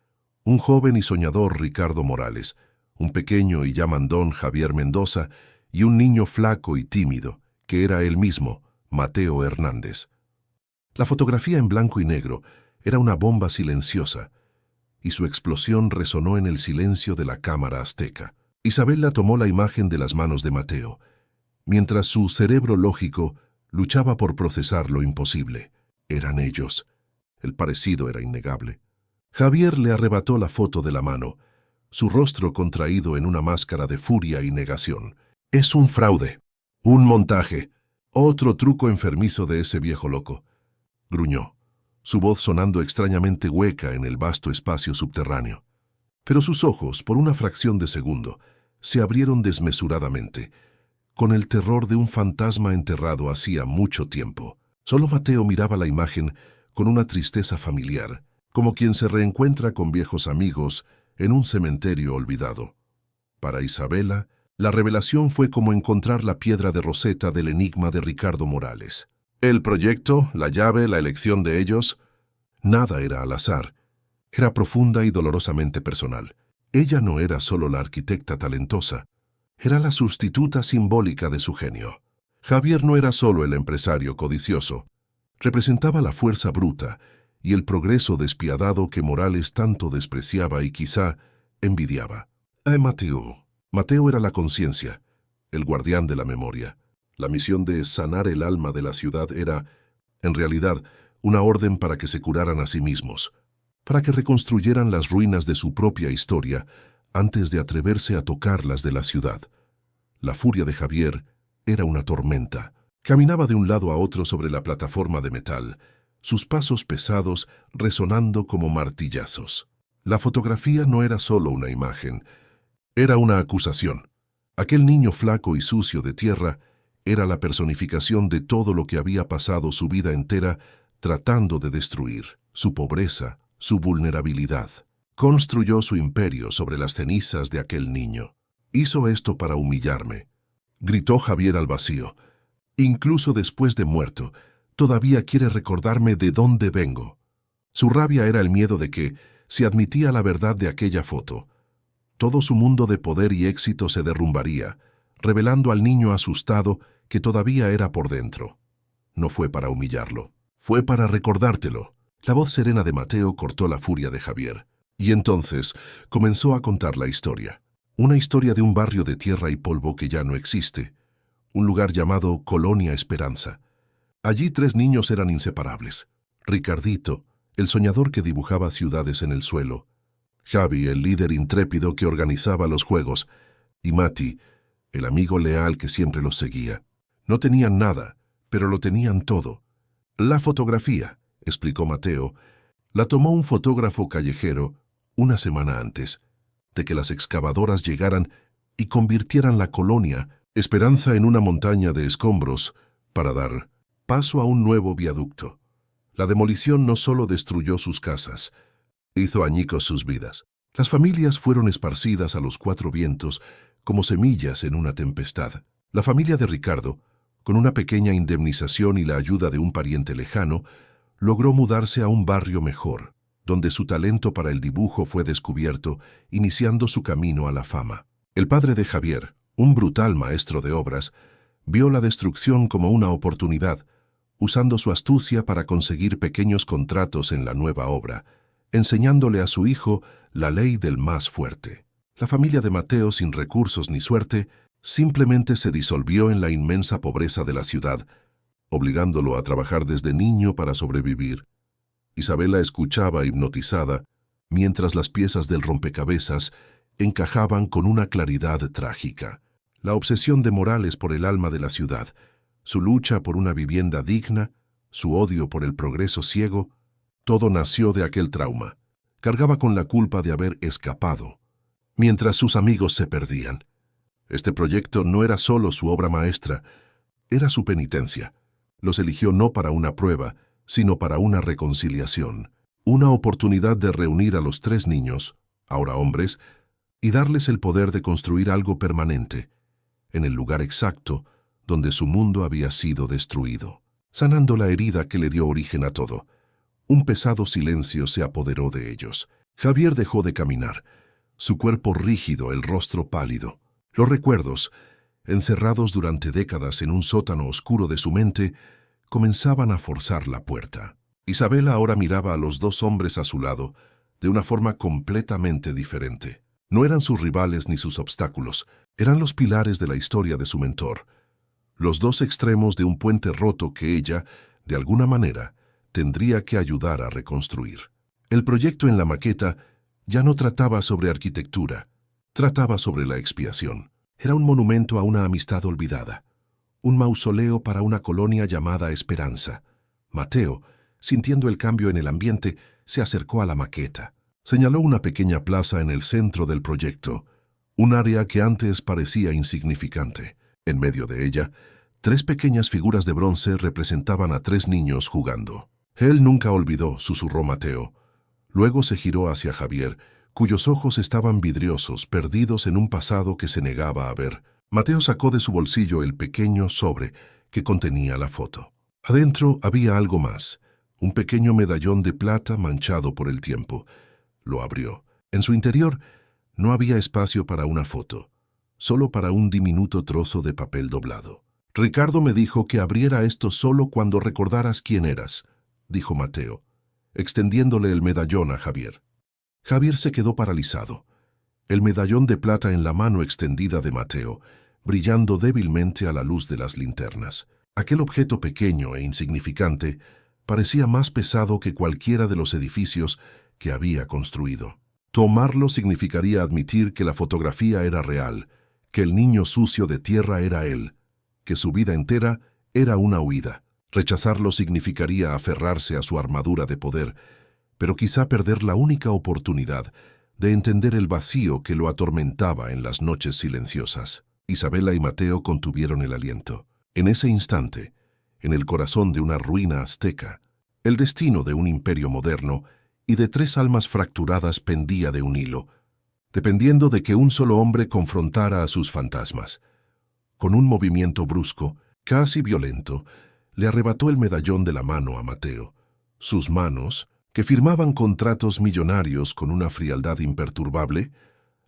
Un joven y soñador Ricardo Morales, un pequeño y ya mandón Javier Mendoza y un niño flaco y tímido, que era él mismo, Mateo Hernández. La fotografía en blanco y negro era una bomba silenciosa, y su explosión resonó en el silencio de la cámara azteca. Isabela tomó la imagen de las manos de Mateo, mientras su cerebro lógico luchaba por procesar lo imposible. Eran ellos. El parecido era innegable. Javier le arrebató la foto de la mano, su rostro contraído en una máscara de furia y negación. «Es un fraude, un montaje, otro truco enfermizo de ese viejo loco», gruñó, su voz sonando extrañamente hueca en el vasto espacio subterráneo. Pero sus ojos, por una fracción de segundo, se abrieron desmesuradamente, con el terror de un fantasma enterrado hacía mucho tiempo. Solo Mateo miraba la imagen con una tristeza familiar, como quien se reencuentra con viejos amigos en un cementerio olvidado. Para Isabela, la revelación fue como encontrar la piedra de Rosetta del enigma de Ricardo Morales. El proyecto, la llave, la elección de ellos, nada era al azar. Era profunda y dolorosamente personal. Ella no era solo la arquitecta talentosa, era la sustituta simbólica de su genio. Javier no era solo el empresario codicioso, representaba la fuerza bruta y el progreso despiadado que Morales tanto despreciaba y quizá envidiaba. Mateo era la conciencia, el guardián de la memoria. La misión de sanar el alma de la ciudad era, en realidad, una orden para que se curaran a sí mismos, para que reconstruyeran las ruinas de su propia historia antes de atreverse a tocar las de la ciudad. La furia de Javier era una tormenta. Caminaba de un lado a otro sobre la plataforma de metal, sus pasos pesados resonando como martillazos. La fotografía no era solo una imagen, era una acusación. Aquel niño flaco y sucio de tierra era la personificación de todo lo que había pasado su vida entera tratando de destruir, su pobreza, su vulnerabilidad. Construyó su imperio sobre las cenizas de aquel niño. «Hizo esto para humillarme», gritó Javier al vacío. «Incluso después de muerto, todavía quiere recordarme de dónde vengo». Su rabia era el miedo de que, si admitía la verdad de aquella foto, Todo su mundo de poder y éxito se derrumbaría, revelando al niño asustado que todavía era por dentro. No fue para humillarlo, fue para recordártelo. La voz serena de Mateo cortó la furia de Javier. Y entonces comenzó a contar la historia. Una historia de un barrio de tierra y polvo que ya no existe. Un lugar llamado Colonia Esperanza. Allí 3 niños eran inseparables. Ricardito, el soñador que dibujaba ciudades en el suelo. Javi, el líder intrépido que organizaba los juegos. Y Mati, el amigo leal que siempre los seguía. No tenían nada, pero lo tenían todo. La fotografía, explicó Mateo, la tomó un fotógrafo callejero una semana antes de que las excavadoras llegaran y convirtieran la Colonia Esperanza en una montaña de escombros para dar paso a un nuevo viaducto. La demolición no solo destruyó sus casas, hizo añicos sus vidas. Las familias fueron esparcidas a los 4 vientos como semillas en una tempestad. La familia de Ricardo, con una pequeña indemnización y la ayuda de un pariente lejano, logró mudarse a un barrio mejor, donde su talento para el dibujo fue descubierto, iniciando su camino a la fama. El padre de Javier, un brutal maestro de obras, vio la destrucción como una oportunidad, usando su astucia para conseguir pequeños contratos en la nueva obra, enseñándole a su hijo la ley del más fuerte. La familia de Mateo, sin recursos ni suerte, simplemente se disolvió en la inmensa pobreza de la ciudad, obligándolo a trabajar desde niño para sobrevivir. Isabela escuchaba hipnotizada, mientras las piezas del rompecabezas encajaban con una claridad trágica. La obsesión de Morales por el alma de la ciudad, su lucha por una vivienda digna, su odio por el progreso ciego, todo nació de aquel trauma. Cargaba con la culpa de haber escapado, mientras sus amigos se perdían. Este proyecto no era solo su obra maestra, era su penitencia. Los eligió no para una prueba, sino para una reconciliación, una oportunidad de reunir a los 3 niños, ahora hombres, y darles el poder de construir algo permanente, en el lugar exacto donde su mundo había sido destruido, sanando la herida que le dio origen a todo. Un pesado silencio se apoderó de ellos. Javier dejó de caminar, su cuerpo rígido, el rostro pálido. Los recuerdos, encerrados durante décadas en un sótano oscuro de su mente, comenzaban a forzar la puerta. Isabela ahora miraba a los 2 hombres a su lado de una forma completamente diferente. No eran sus rivales ni sus obstáculos, eran los pilares de la historia de su mentor, los 2 extremos de un puente roto que ella, de alguna manera, tendría que ayudar a reconstruir. El proyecto en la maqueta ya no trataba sobre arquitectura, trataba sobre la expiación. Era un monumento a una amistad olvidada, un mausoleo para una colonia llamada Esperanza. Mateo, sintiendo el cambio en el ambiente, se acercó a la maqueta. Señaló una pequeña plaza en el centro del proyecto, un área que antes parecía insignificante. En medio de ella, 3 pequeñas figuras de bronce representaban a 3 niños jugando. Él nunca olvidó, susurró Mateo. Luego se giró hacia Javier, cuyos ojos estaban vidriosos, perdidos en un pasado que se negaba a ver. Mateo sacó de su bolsillo el pequeño sobre que contenía la foto. Adentro había algo más, un pequeño medallón de plata manchado por el tiempo. Lo abrió. En su interior no había espacio para una foto, solo para un diminuto trozo de papel doblado. Ricardo me dijo que abriera esto solo cuando recordaras quién eras, dijo Mateo, extendiéndole el medallón a Javier. Javier se quedó paralizado, el medallón de plata en la mano extendida de Mateo, brillando débilmente a la luz de las linternas. Aquel objeto pequeño e insignificante parecía más pesado que cualquiera de los edificios que había construido. Tomarlo significaría admitir que la fotografía era real, que el niño sucio de tierra era él, que su vida entera era una huida. Rechazarlo significaría aferrarse a su armadura de poder, pero quizá perder la única oportunidad de entender el vacío que lo atormentaba en las noches silenciosas. Isabela y Mateo contuvieron el aliento. En ese instante, en el corazón de una ruina azteca, el destino de un imperio moderno y de 3 almas fracturadas pendía de un hilo, dependiendo de que un solo hombre confrontara a sus fantasmas. Con un movimiento brusco, casi violento, le arrebató el medallón de la mano a Mateo. Sus manos, que firmaban contratos millonarios con una frialdad imperturbable,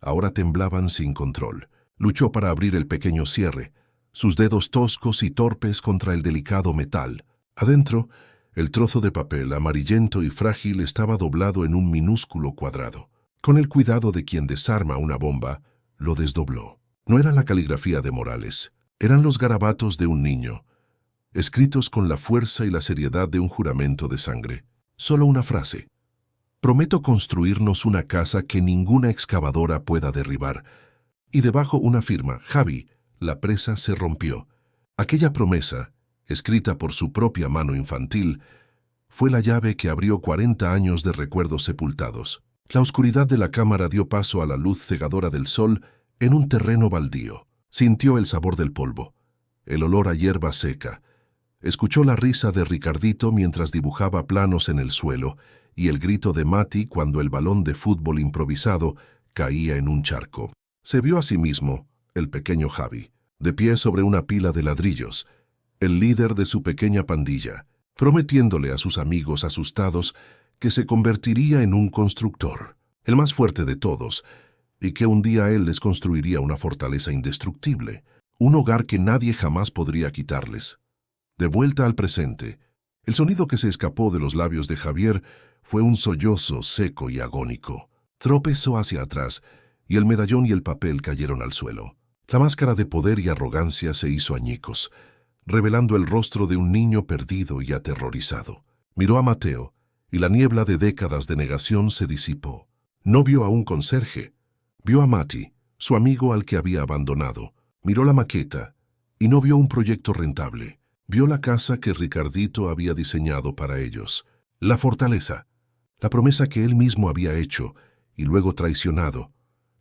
ahora temblaban sin control. Luchó para abrir el pequeño cierre, sus dedos toscos y torpes contra el delicado metal. Adentro, el trozo de papel amarillento y frágil estaba doblado en un minúsculo cuadrado. Con el cuidado de quien desarma una bomba, lo desdobló. No era la caligrafía de Morales, eran los garabatos de un niño, escritos con la fuerza y la seriedad de un juramento de sangre. Solo una frase. Prometo construirnos una casa que ninguna excavadora pueda derribar. Y debajo una firma, Javi, la presa se rompió. Aquella promesa, escrita por su propia mano infantil, fue la llave que abrió 40 años de recuerdos sepultados. La oscuridad de la cámara dio paso a la luz cegadora del sol en un terreno baldío. Sintió el sabor del polvo, el olor a hierba seca. Escuchó la risa de Ricardito mientras dibujaba planos en el suelo y el grito de Mati cuando el balón de fútbol improvisado caía en un charco. Se vio a sí mismo, el pequeño Javi, de pie sobre una pila de ladrillos, el líder de su pequeña pandilla, prometiéndole a sus amigos asustados que se convertiría en un constructor, el más fuerte de todos, y que un día él les construiría una fortaleza indestructible, un hogar que nadie jamás podría quitarles. De vuelta al presente, el sonido que se escapó de los labios de Javier fue un sollozo seco y agónico. Tropezó hacia atrás, y el medallón y el papel cayeron al suelo. La máscara de poder y arrogancia se hizo añicos, revelando el rostro de un niño perdido y aterrorizado. Miró a Mateo, y la niebla de décadas de negación se disipó. No vio a un conserje, vio a Mati, su amigo al que había abandonado. Miró la maqueta, y no vio un proyecto rentable. Vio la casa que Ricardito había diseñado para ellos, la fortaleza, la promesa que él mismo había hecho y luego traicionado,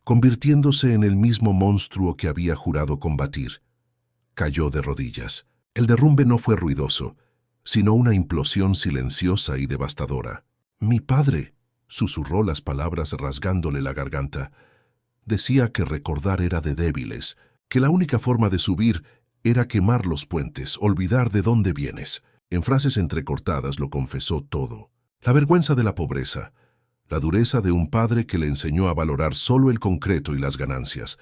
convirtiéndose en el mismo monstruo que había jurado combatir. Cayó de rodillas. El derrumbe no fue ruidoso, sino una implosión silenciosa y devastadora. «Mi padre», susurró las palabras rasgándole la garganta, decía que recordar era de débiles, que la única forma de subir era quemar los puentes, olvidar de dónde vienes. En frases entrecortadas lo confesó todo. La vergüenza de la pobreza, la dureza de un padre que le enseñó a valorar solo el concreto y las ganancias,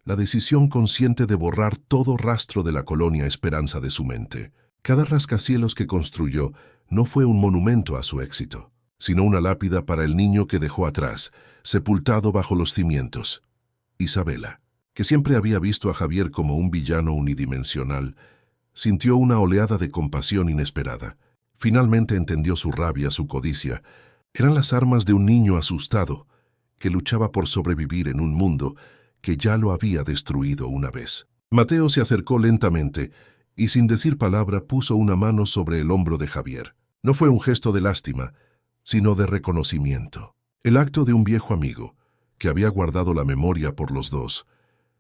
la decisión consciente de borrar todo rastro de la colonia esperanza de su mente. Cada rascacielos que construyó no fue un monumento a su éxito, sino una lápida para el niño que dejó atrás, sepultado bajo los cimientos. Isabela, que siempre había visto a Javier como un villano unidimensional, sintió una oleada de compasión inesperada. Finalmente entendió su rabia, su codicia. Eran las armas de un niño asustado, que luchaba por sobrevivir en un mundo que ya lo había destruido una vez. Mateo se acercó lentamente y sin decir palabra puso una mano sobre el hombro de Javier. No fue un gesto de lástima, sino de reconocimiento. El acto de un viejo amigo, que había guardado la memoria por los dos,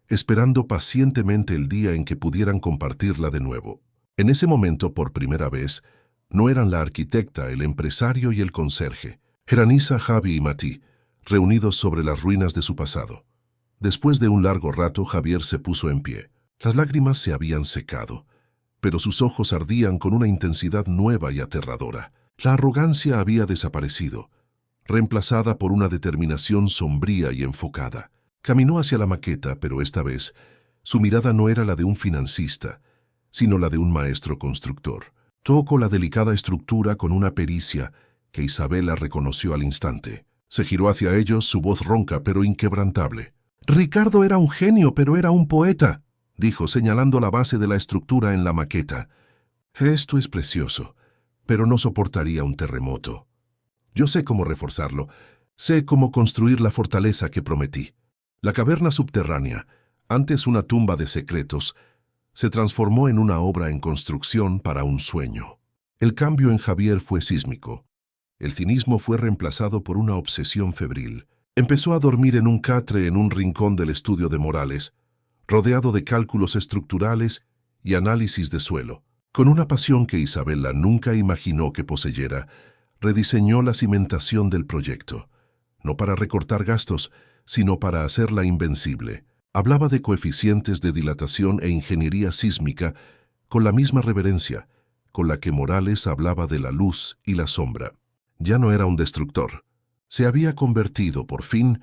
esperando pacientemente el día en que pudieran compartirla de nuevo. En ese momento, por primera vez, no eran la arquitecta, el empresario y el conserje. Eran Isa, Javi y Mati, reunidos sobre las ruinas de su pasado. Después de un largo rato, Javier se puso en pie. Las lágrimas se habían secado, pero sus ojos ardían con una intensidad nueva y aterradora. La arrogancia había desaparecido, reemplazada por una determinación sombría y enfocada. Caminó hacia la maqueta, pero esta vez, su mirada no era la de un financista, sino la de un maestro constructor. Tocó la delicada estructura con una pericia que Isabela reconoció al instante. Se giró hacia ellos, su voz ronca pero inquebrantable. «Ricardo era un genio, pero era un poeta», dijo, señalando la base de la estructura en la maqueta. «Esto es precioso, pero no soportaría un terremoto. Yo sé cómo reforzarlo, sé cómo construir la fortaleza que prometí». La caverna subterránea, antes una tumba de secretos, se transformó en una obra en construcción para un sueño. El cambio en Javier fue sísmico. El cinismo fue reemplazado por una obsesión febril. Empezó a dormir en un catre en un rincón del estudio de Morales, rodeado de cálculos estructurales y análisis de suelo. Con una pasión que Isabela nunca imaginó que poseyera, rediseñó la cimentación del proyecto, no para recortar gastos, sino para hacerla invencible. Hablaba de coeficientes de dilatación e ingeniería sísmica con la misma reverencia con la que Morales hablaba de la luz y la sombra. Ya no era un destructor. Se había convertido, por fin,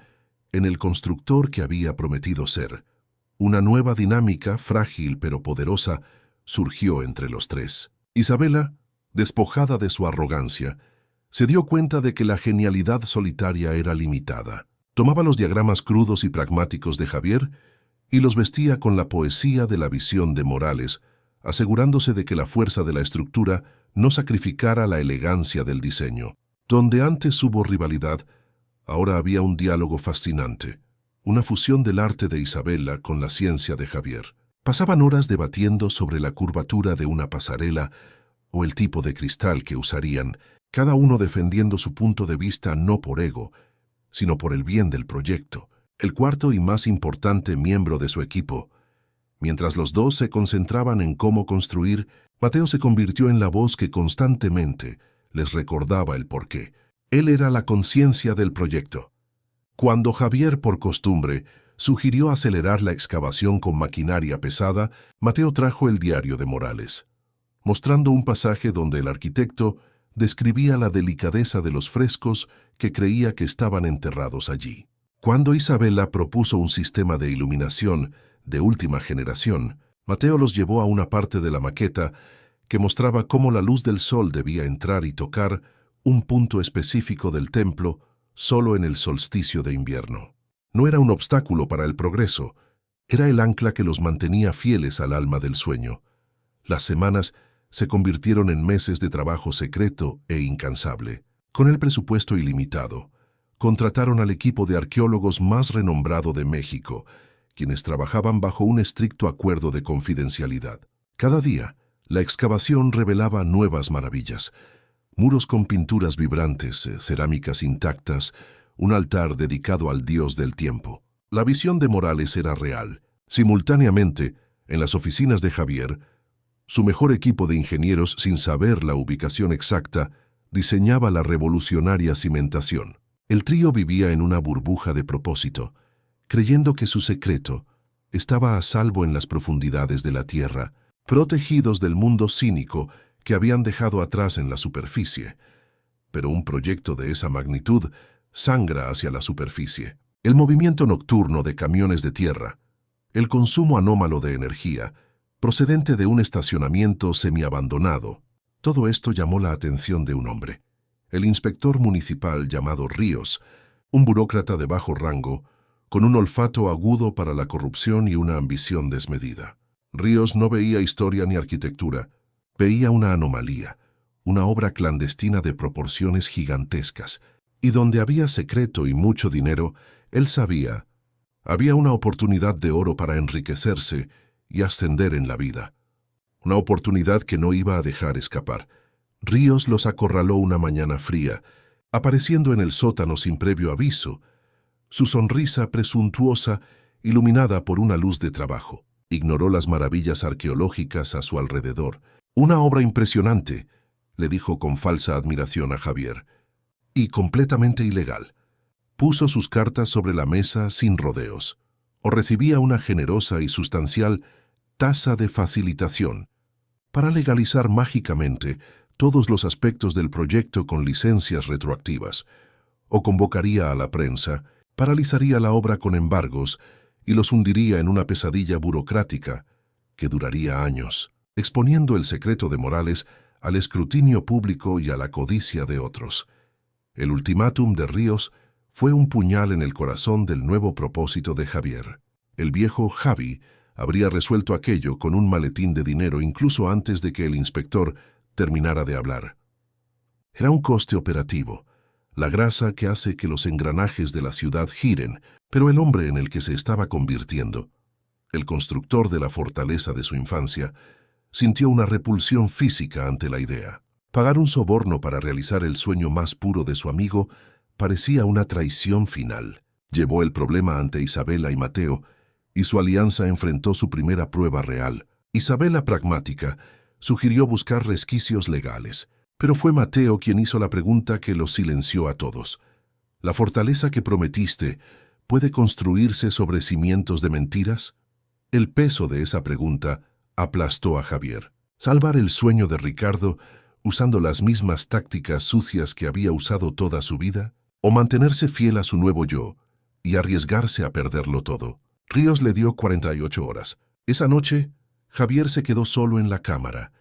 en el constructor que había prometido ser. Una nueva dinámica, frágil pero poderosa, surgió entre los tres. Isabela, despojada de su arrogancia, se dio cuenta de que la genialidad solitaria era limitada. Tomaba los diagramas crudos y pragmáticos de Javier y los vestía con la poesía de la visión de Morales, asegurándose de que la fuerza de la estructura no sacrificara la elegancia del diseño. Donde antes hubo rivalidad, ahora había un diálogo fascinante, una fusión del arte de Isabela con la ciencia de Javier. Pasaban horas debatiendo sobre la curvatura de una pasarela o el tipo de cristal que usarían, cada uno defendiendo su punto de vista no por ego, sino por el bien del proyecto. El cuarto y más importante miembro de su equipo. Mientras los dos se concentraban en cómo construir, Mateo se convirtió en la voz que constantemente les recordaba el porqué. Él era la conciencia del proyecto. Cuando Javier, por costumbre, sugirió acelerar la excavación con maquinaria pesada, Mateo trajo el diario de Morales, mostrando un pasaje donde el arquitecto describía la delicadeza de los frescos que creía que estaban enterrados allí. Cuando Isabela propuso un sistema de iluminación de última generación, Mateo los llevó a una parte de la maqueta que mostraba cómo la luz del sol debía entrar y tocar un punto específico del templo solo en el solsticio de invierno. No era un obstáculo para el progreso, era el ancla que los mantenía fieles al alma del sueño. Las semanas se convirtieron en meses de trabajo secreto e incansable. Con el presupuesto ilimitado, contrataron al equipo de arqueólogos más renombrado de México, quienes trabajaban bajo un estricto acuerdo de confidencialidad. Cada día, la excavación revelaba nuevas maravillas. Muros con pinturas vibrantes, cerámicas intactas, un altar dedicado al dios del tiempo. La visión de Morales era real. Simultáneamente, en las oficinas de Javier, su mejor equipo de ingenieros, sin saber la ubicación exacta, diseñaba la revolucionaria cimentación. El trío vivía en una burbuja de propósito, creyendo que su secreto estaba a salvo en las profundidades de la tierra, protegidos del mundo cínico que habían dejado atrás en la superficie. Pero un proyecto de esa magnitud sangra hacia la superficie. El movimiento nocturno de camiones de tierra, el consumo anómalo de energía, procedente de un estacionamiento semiabandonado, todo esto llamó la atención de un hombre. El inspector municipal llamado Ríos, un burócrata de bajo rango, con un olfato agudo para la corrupción y una ambición desmedida. Ríos no veía historia ni arquitectura, veía una anomalía, una obra clandestina de proporciones gigantescas, y donde había secreto y mucho dinero, él sabía, había una oportunidad de oro para enriquecerse y ascender en la vida. Una oportunidad que no iba a dejar escapar. Ríos los acorraló una mañana fría, apareciendo en el sótano sin previo aviso, su sonrisa presuntuosa iluminada por una luz de trabajo. Ignoró las maravillas arqueológicas a su alrededor. «Una obra impresionante», le dijo con falsa admiración a Javier, «y completamente ilegal». Puso sus cartas sobre la mesa sin rodeos. O recibía una generosa y sustancial tasa de facilitación para legalizar mágicamente todos los aspectos del proyecto con licencias retroactivas, o convocaría a la prensa, paralizaría la obra con embargos y los hundiría en una pesadilla burocrática que duraría años, exponiendo el secreto de Morales al escrutinio público y a la codicia de otros. El ultimátum de Ríos fue un puñal en el corazón del nuevo propósito de Javier. El viejo Javi habría resuelto aquello con un maletín de dinero incluso antes de que el inspector terminara de hablar. Era un coste operativo, la grasa que hace que los engranajes de la ciudad giren, pero el hombre en el que se estaba convirtiendo, el constructor de la fortaleza de su infancia, sintió una repulsión física ante la idea. Pagar un soborno para realizar el sueño más puro de su amigo parecía una traición final. Llevó el problema ante Isabela y Mateo, y su alianza enfrentó su primera prueba real. Isabela, pragmática, sugirió buscar resquicios legales, pero fue Mateo quien hizo la pregunta que los silenció a todos. ¿La fortaleza que prometiste puede construirse sobre cimientos de mentiras? El peso de esa pregunta aplastó a Javier. Salvar el sueño de Ricardo usando las mismas tácticas sucias que había usado toda su vida, o mantenerse fiel a su nuevo yo, y arriesgarse a perderlo todo. Ríos le dio 48 horas. Esa noche, Javier se quedó solo en la cámara,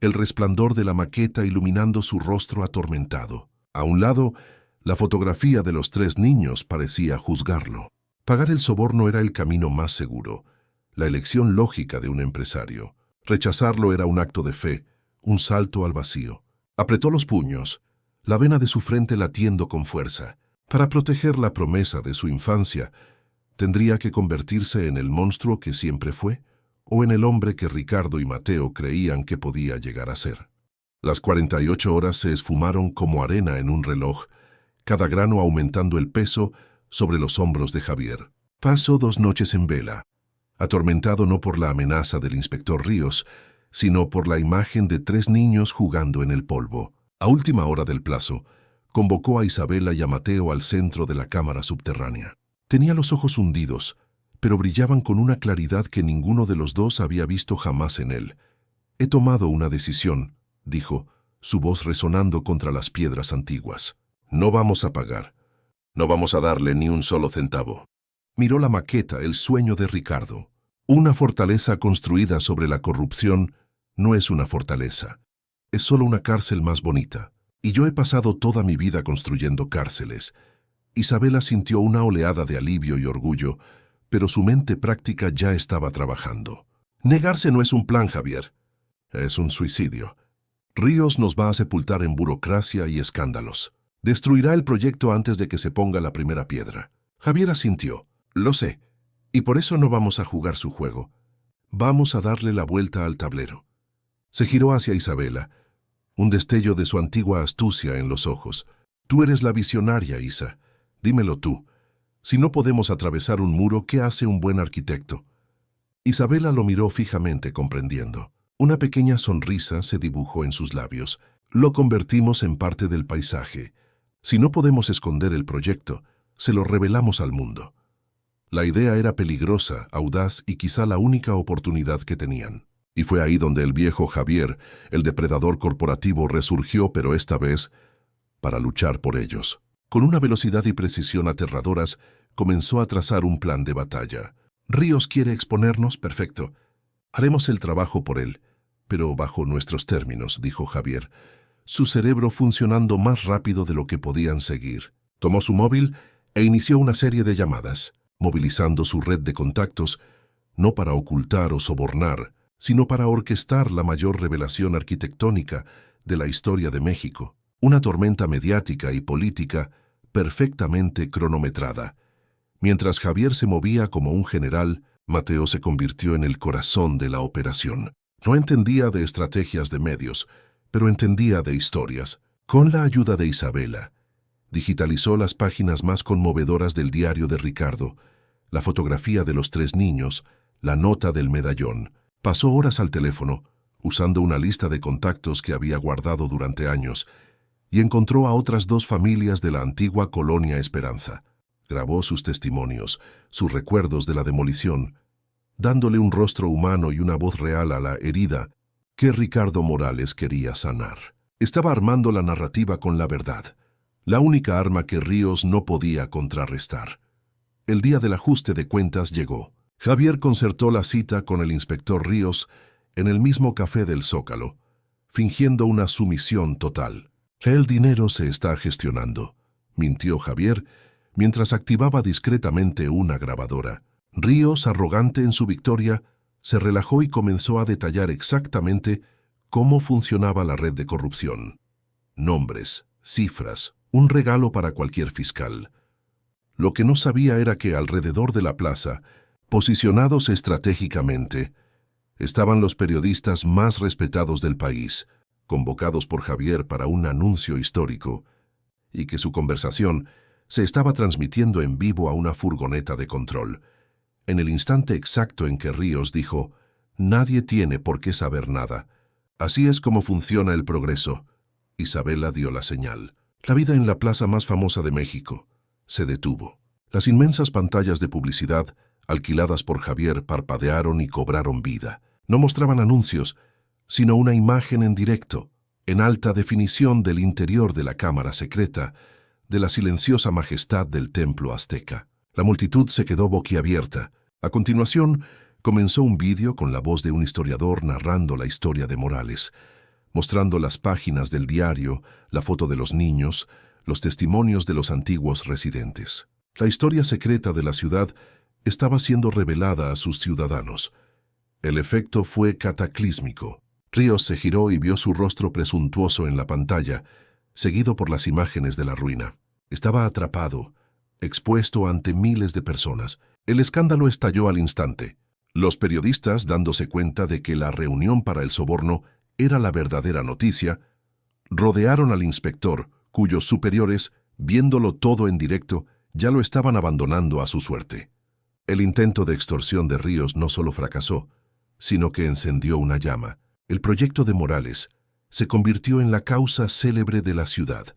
el resplandor de la maqueta iluminando su rostro atormentado. A un lado, la fotografía de los 3 niños parecía juzgarlo. Pagar el soborno era el camino más seguro, la elección lógica de un empresario. Rechazarlo era un acto de fe, un salto al vacío. Apretó los puños, la vena de su frente latiendo con fuerza. Para proteger la promesa de su infancia, ¿tendría que convertirse en el monstruo que siempre fue, o en el hombre que Ricardo y Mateo creían que podía llegar a ser? Las 48 horas se esfumaron como arena en un reloj, cada grano aumentando el peso sobre los hombros de Javier. Pasó 2 noches en vela, atormentado no por la amenaza del inspector Ríos, sino por la imagen de 3 niños jugando en el polvo. A última hora del plazo, convocó a Isabela y a Mateo al centro de la cámara subterránea. Tenía los ojos hundidos, pero brillaban con una claridad que ninguno de los dos había visto jamás en él. «He tomado una decisión», dijo, su voz resonando contra las piedras antiguas. «No vamos a pagar. No vamos a darle ni un solo centavo». Miró la maqueta, el sueño de Ricardo. Una fortaleza construida sobre la corrupción no es una fortaleza. Es solo una cárcel más bonita. Y yo he pasado toda mi vida construyendo cárceles. Isabela sintió una oleada de alivio y orgullo, pero su mente práctica ya estaba trabajando. Negarse no es un plan, Javier. Es un suicidio. Ríos nos va a sepultar en burocracia y escándalos. Destruirá el proyecto antes de que se ponga la primera piedra. Javier asintió. Lo sé. Y por eso no vamos a jugar su juego. Vamos a darle la vuelta al tablero. Se giró hacia Isabela, un destello de su antigua astucia en los ojos. Tú eres la visionaria, Isa. Dímelo tú. Si no podemos atravesar un muro, ¿qué hace un buen arquitecto? Isabela lo miró fijamente, comprendiendo. Una pequeña sonrisa se dibujó en sus labios. Lo convertimos en parte del paisaje. Si no podemos esconder el proyecto, se lo revelamos al mundo. La idea era peligrosa, audaz y quizá la única oportunidad que tenían. Y fue ahí donde el viejo Javier, el depredador corporativo, resurgió, pero esta vez para luchar por ellos. Con una velocidad y precisión aterradoras, comenzó a trazar un plan de batalla. Ríos quiere exponernos, perfecto. Haremos el trabajo por él, pero bajo nuestros términos, dijo Javier, su cerebro funcionando más rápido de lo que podían seguir. Tomó su móvil e inició una serie de llamadas, movilizando su red de contactos, no para ocultar o sobornar, sino para orquestar la mayor revelación arquitectónica de la historia de México. Una tormenta mediática y política perfectamente cronometrada. Mientras Javier se movía como un general, Mateo se convirtió en el corazón de la operación. No entendía de estrategias de medios, pero entendía de historias. Con la ayuda de Isabela, digitalizó las páginas más conmovedoras del diario de Ricardo, la fotografía de los 3 niños, la nota del medallón. Pasó horas al teléfono, usando una lista de contactos que había guardado durante años, y encontró a otras 2 familias de la antigua colonia Esperanza. Grabó sus testimonios, sus recuerdos de la demolición, dándole un rostro humano y una voz real a la herida que Ricardo Morales quería sanar. Estaba armando la narrativa con la verdad, la única arma que Ríos no podía contrarrestar. El día del ajuste de cuentas llegó. Javier concertó la cita con el inspector Ríos en el mismo café del Zócalo, fingiendo una sumisión total. El dinero se está gestionando, mintió Javier, mientras activaba discretamente una grabadora. Ríos, arrogante en su victoria, se relajó y comenzó a detallar exactamente cómo funcionaba la red de corrupción. Nombres, cifras, un regalo para cualquier fiscal. Lo que no sabía era que alrededor de la plaza, posicionados estratégicamente, estaban los periodistas más respetados del país, convocados por Javier para un anuncio histórico, y que su conversación se estaba transmitiendo en vivo a una furgoneta de control. En el instante exacto en que Ríos dijo, «Nadie tiene por qué saber nada. Así es como funciona el progreso», Isabela dio la señal. La vida en la plaza más famosa de México se detuvo. Las inmensas pantallas de publicidad alquiladas por Javier parpadearon y cobraron vida. No mostraban anuncios, sino una imagen en directo, en alta definición del interior de la cámara secreta, de la silenciosa majestad del templo azteca. La multitud se quedó boquiabierta. A continuación, comenzó un vídeo con la voz de un historiador narrando la historia de Morales, mostrando las páginas del diario, la foto de los niños, los testimonios de los antiguos residentes. La historia secreta de la ciudad estaba siendo revelada a sus ciudadanos. El efecto fue cataclísmico. Ríos se giró y vio su rostro presuntuoso en la pantalla, seguido por las imágenes de la ruina. Estaba atrapado, expuesto ante miles de personas. El escándalo estalló al instante. Los periodistas, dándose cuenta de que la reunión para el soborno era la verdadera noticia, rodearon al inspector, cuyos superiores, viéndolo todo en directo, ya lo estaban abandonando a su suerte. El intento de extorsión de Ríos no solo fracasó, sino que encendió una llama. El proyecto de Morales se convirtió en la causa célebre de la ciudad,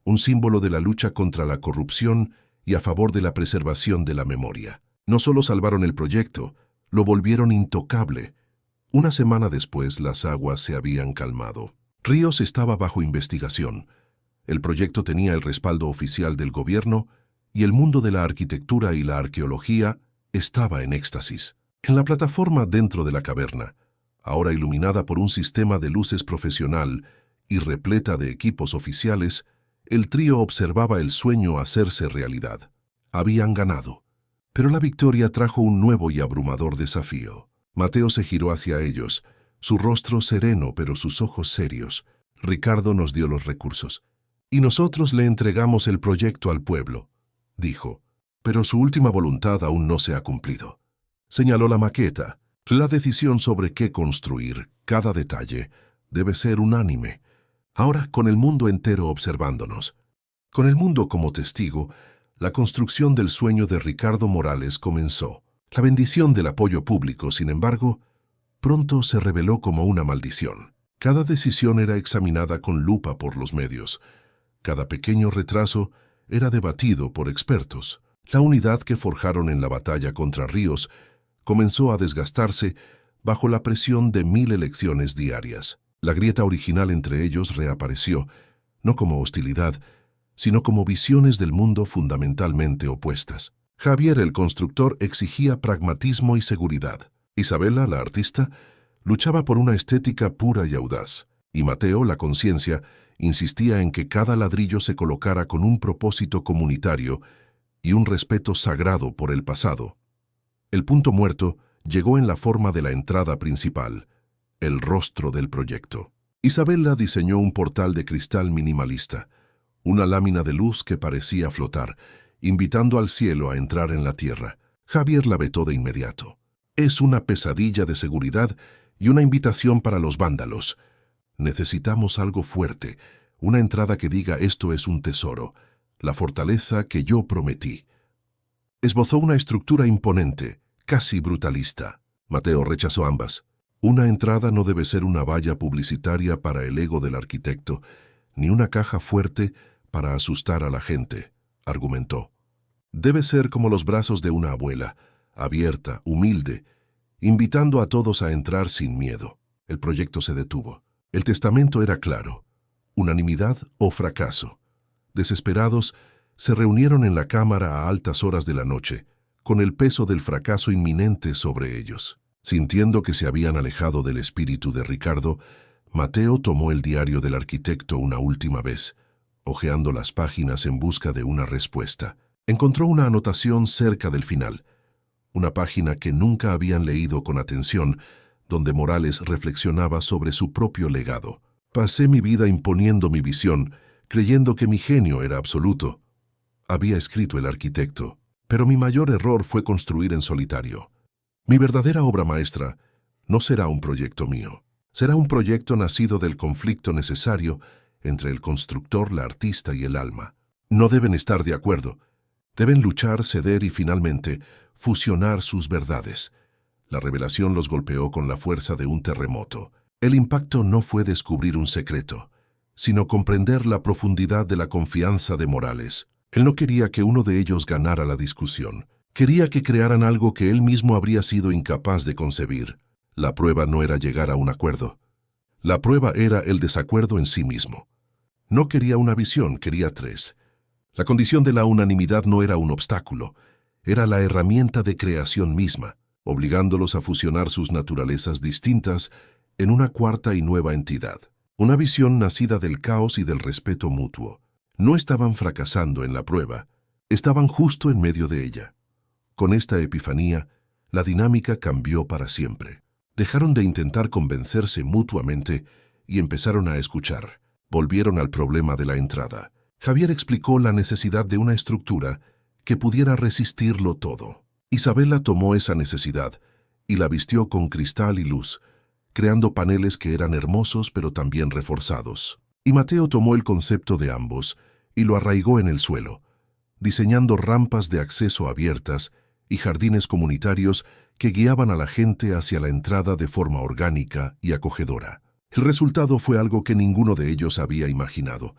un símbolo de la lucha contra la corrupción y a favor de la preservación de la memoria. No solo salvaron el proyecto, lo volvieron intocable. Una semana después, las aguas se habían calmado. Ríos estaba bajo investigación. El proyecto tenía el respaldo oficial del gobierno y el mundo de la arquitectura y la arqueología estaba en éxtasis. En la plataforma dentro de la caverna, ahora iluminada por un sistema de luces profesional y repleta de equipos oficiales, el trío observaba el sueño hacerse realidad. Habían ganado. Pero la victoria trajo un nuevo y abrumador desafío. Mateo se giró hacia ellos, su rostro sereno pero sus ojos serios. Ricardo nos dio los recursos. Y nosotros le entregamos el proyecto al pueblo, dijo. Pero su última voluntad aún no se ha cumplido. Señaló la maqueta. La decisión sobre qué construir, cada detalle, debe ser unánime. Ahora, con el mundo entero observándonos, con el mundo como testigo, la construcción del sueño de Ricardo Morales comenzó. La bendición del apoyo público, sin embargo, pronto se reveló como una maldición. Cada decisión era examinada con lupa por los medios. Cada pequeño retraso era debatido por expertos. La unidad que forjaron en la batalla contra Ríos comenzó a desgastarse bajo la presión de 1000 elecciones diarias. La grieta original entre ellos reapareció, no como hostilidad, sino como visiones del mundo fundamentalmente opuestas. Javier, el constructor, exigía pragmatismo y seguridad. Isabela, la artista, luchaba por una estética pura y audaz. Y Mateo, la conciencia, insistía en que cada ladrillo se colocara con un propósito comunitario y un respeto sagrado por el pasado. El punto muerto llegó en la forma de la entrada principal, el rostro del proyecto. Isabela diseñó un portal de cristal minimalista, una lámina de luz que parecía flotar, invitando al cielo a entrar en la tierra. Javier la vetó de inmediato. Es una pesadilla de seguridad y una invitación para los vándalos. Necesitamos algo fuerte, una entrada que diga esto es un tesoro, la fortaleza que yo prometí. Esbozó una estructura imponente, casi brutalista. Mateo rechazó ambas. Una entrada no debe ser una valla publicitaria para el ego del arquitecto, ni una caja fuerte para asustar a la gente, argumentó. Debe ser como los brazos de una abuela, abierta, humilde, invitando a todos a entrar sin miedo. El proyecto se detuvo. El testamento era claro: unanimidad o fracaso. Desesperados, se reunieron en la cámara a altas horas de la noche, con el peso del fracaso inminente sobre ellos. Sintiendo que se habían alejado del espíritu de Ricardo, Mateo tomó el diario del arquitecto una última vez, hojeando las páginas en busca de una respuesta. Encontró una anotación cerca del final, una página que nunca habían leído con atención, donde Morales reflexionaba sobre su propio legado. Pasé mi vida imponiendo mi visión, creyendo que mi genio era absoluto, había escrito el arquitecto, pero mi mayor error fue construir en solitario. Mi verdadera obra maestra no será un proyecto mío, será un proyecto nacido del conflicto necesario entre el constructor, la artista y el alma. No deben estar de acuerdo, deben luchar, ceder y finalmente fusionar sus verdades. La revelación los golpeó con la fuerza de un terremoto. El impacto no fue descubrir un secreto, sino comprender la profundidad de la confianza de Morales. Él no quería que uno de ellos ganara la discusión. Quería que crearan algo que él mismo habría sido incapaz de concebir. La prueba no era llegar a un acuerdo. La prueba era el desacuerdo en sí mismo. No quería una visión, quería tres. La condición de la unanimidad no era un obstáculo, era la herramienta de creación misma, obligándolos a fusionar sus naturalezas distintas en una cuarta y nueva entidad. Una visión nacida del caos y del respeto mutuo. No estaban fracasando en la prueba, estaban justo en medio de ella. Con esta epifanía, la dinámica cambió para siempre. Dejaron de intentar convencerse mutuamente y empezaron a escuchar. Volvieron al problema de la entrada. Javier explicó la necesidad de una estructura que pudiera resistirlo todo. Isabela tomó esa necesidad y la vistió con cristal y luz, creando paneles que eran hermosos pero también reforzados. Y Mateo tomó el concepto de ambos y lo arraigó en el suelo, diseñando rampas de acceso abiertas y jardines comunitarios que guiaban a la gente hacia la entrada de forma orgánica y acogedora. El resultado fue algo que ninguno de ellos había imaginado.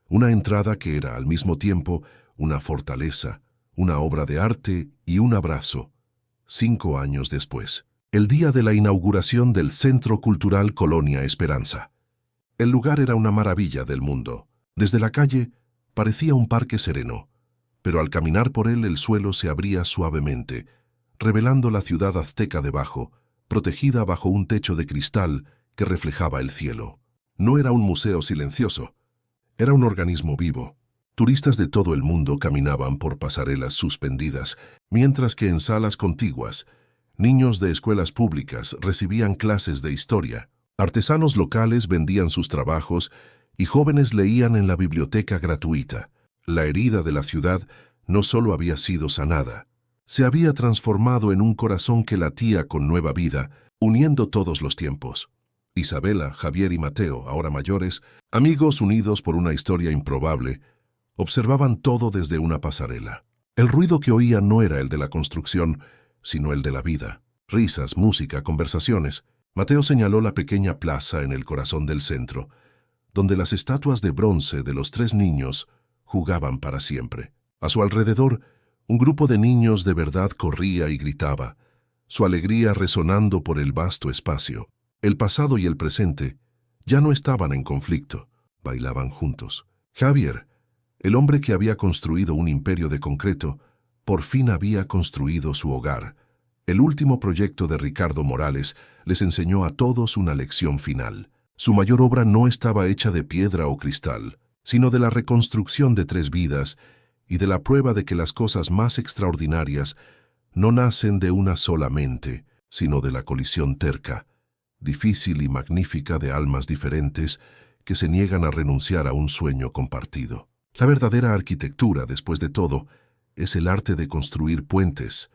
Una entrada que era al mismo tiempo una fortaleza, una obra de arte y un abrazo. 5 años después, el día de la inauguración del Centro Cultural Colonia Esperanza. El lugar era una maravilla del mundo. Desde la calle parecía un parque sereno, pero al caminar por él el suelo se abría suavemente, revelando la ciudad azteca debajo, protegida bajo un techo de cristal que reflejaba el cielo. No era un museo silencioso, era un organismo vivo. Turistas de todo el mundo caminaban por pasarelas suspendidas, mientras que en salas contiguas, niños de escuelas públicas recibían clases de historia, artesanos locales vendían sus trabajos y jóvenes leían en la biblioteca gratuita. La herida de la ciudad no solo había sido sanada, se había transformado en un corazón que latía con nueva vida, uniendo todos los tiempos. Isabela, Javier y Mateo, ahora mayores, amigos unidos por una historia improbable, observaban todo desde una pasarela. El ruido que oían no era el de la construcción, sino el de la vida. Risas, música, conversaciones. Mateo señaló la pequeña plaza en el corazón del centro, donde las estatuas de bronce de los 3 niños jugaban para siempre. A su alrededor, un grupo de niños de verdad corría y gritaba, su alegría resonando por el vasto espacio. El pasado y el presente ya no estaban en conflicto, bailaban juntos. Javier, el hombre que había construido un imperio de concreto, por fin había construido su hogar. El último proyecto de Ricardo Morales les enseñó a todos una lección final. Su mayor obra no estaba hecha de piedra o cristal, sino de la reconstrucción de 3 vidas y de la prueba de que las cosas más extraordinarias no nacen de una sola mente, sino de la colisión terca, difícil y magnífica de almas diferentes que se niegan a renunciar a un sueño compartido. La verdadera arquitectura, después de todo, es el arte de construir puentes,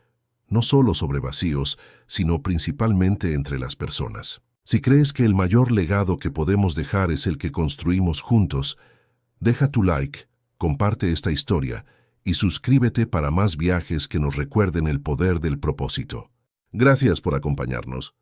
no solo sobre vacíos, sino principalmente entre las personas. Si crees que el mayor legado que podemos dejar es el que construimos juntos, deja tu like, comparte esta historia y suscríbete para más viajes que nos recuerden el poder del propósito. Gracias por acompañarnos.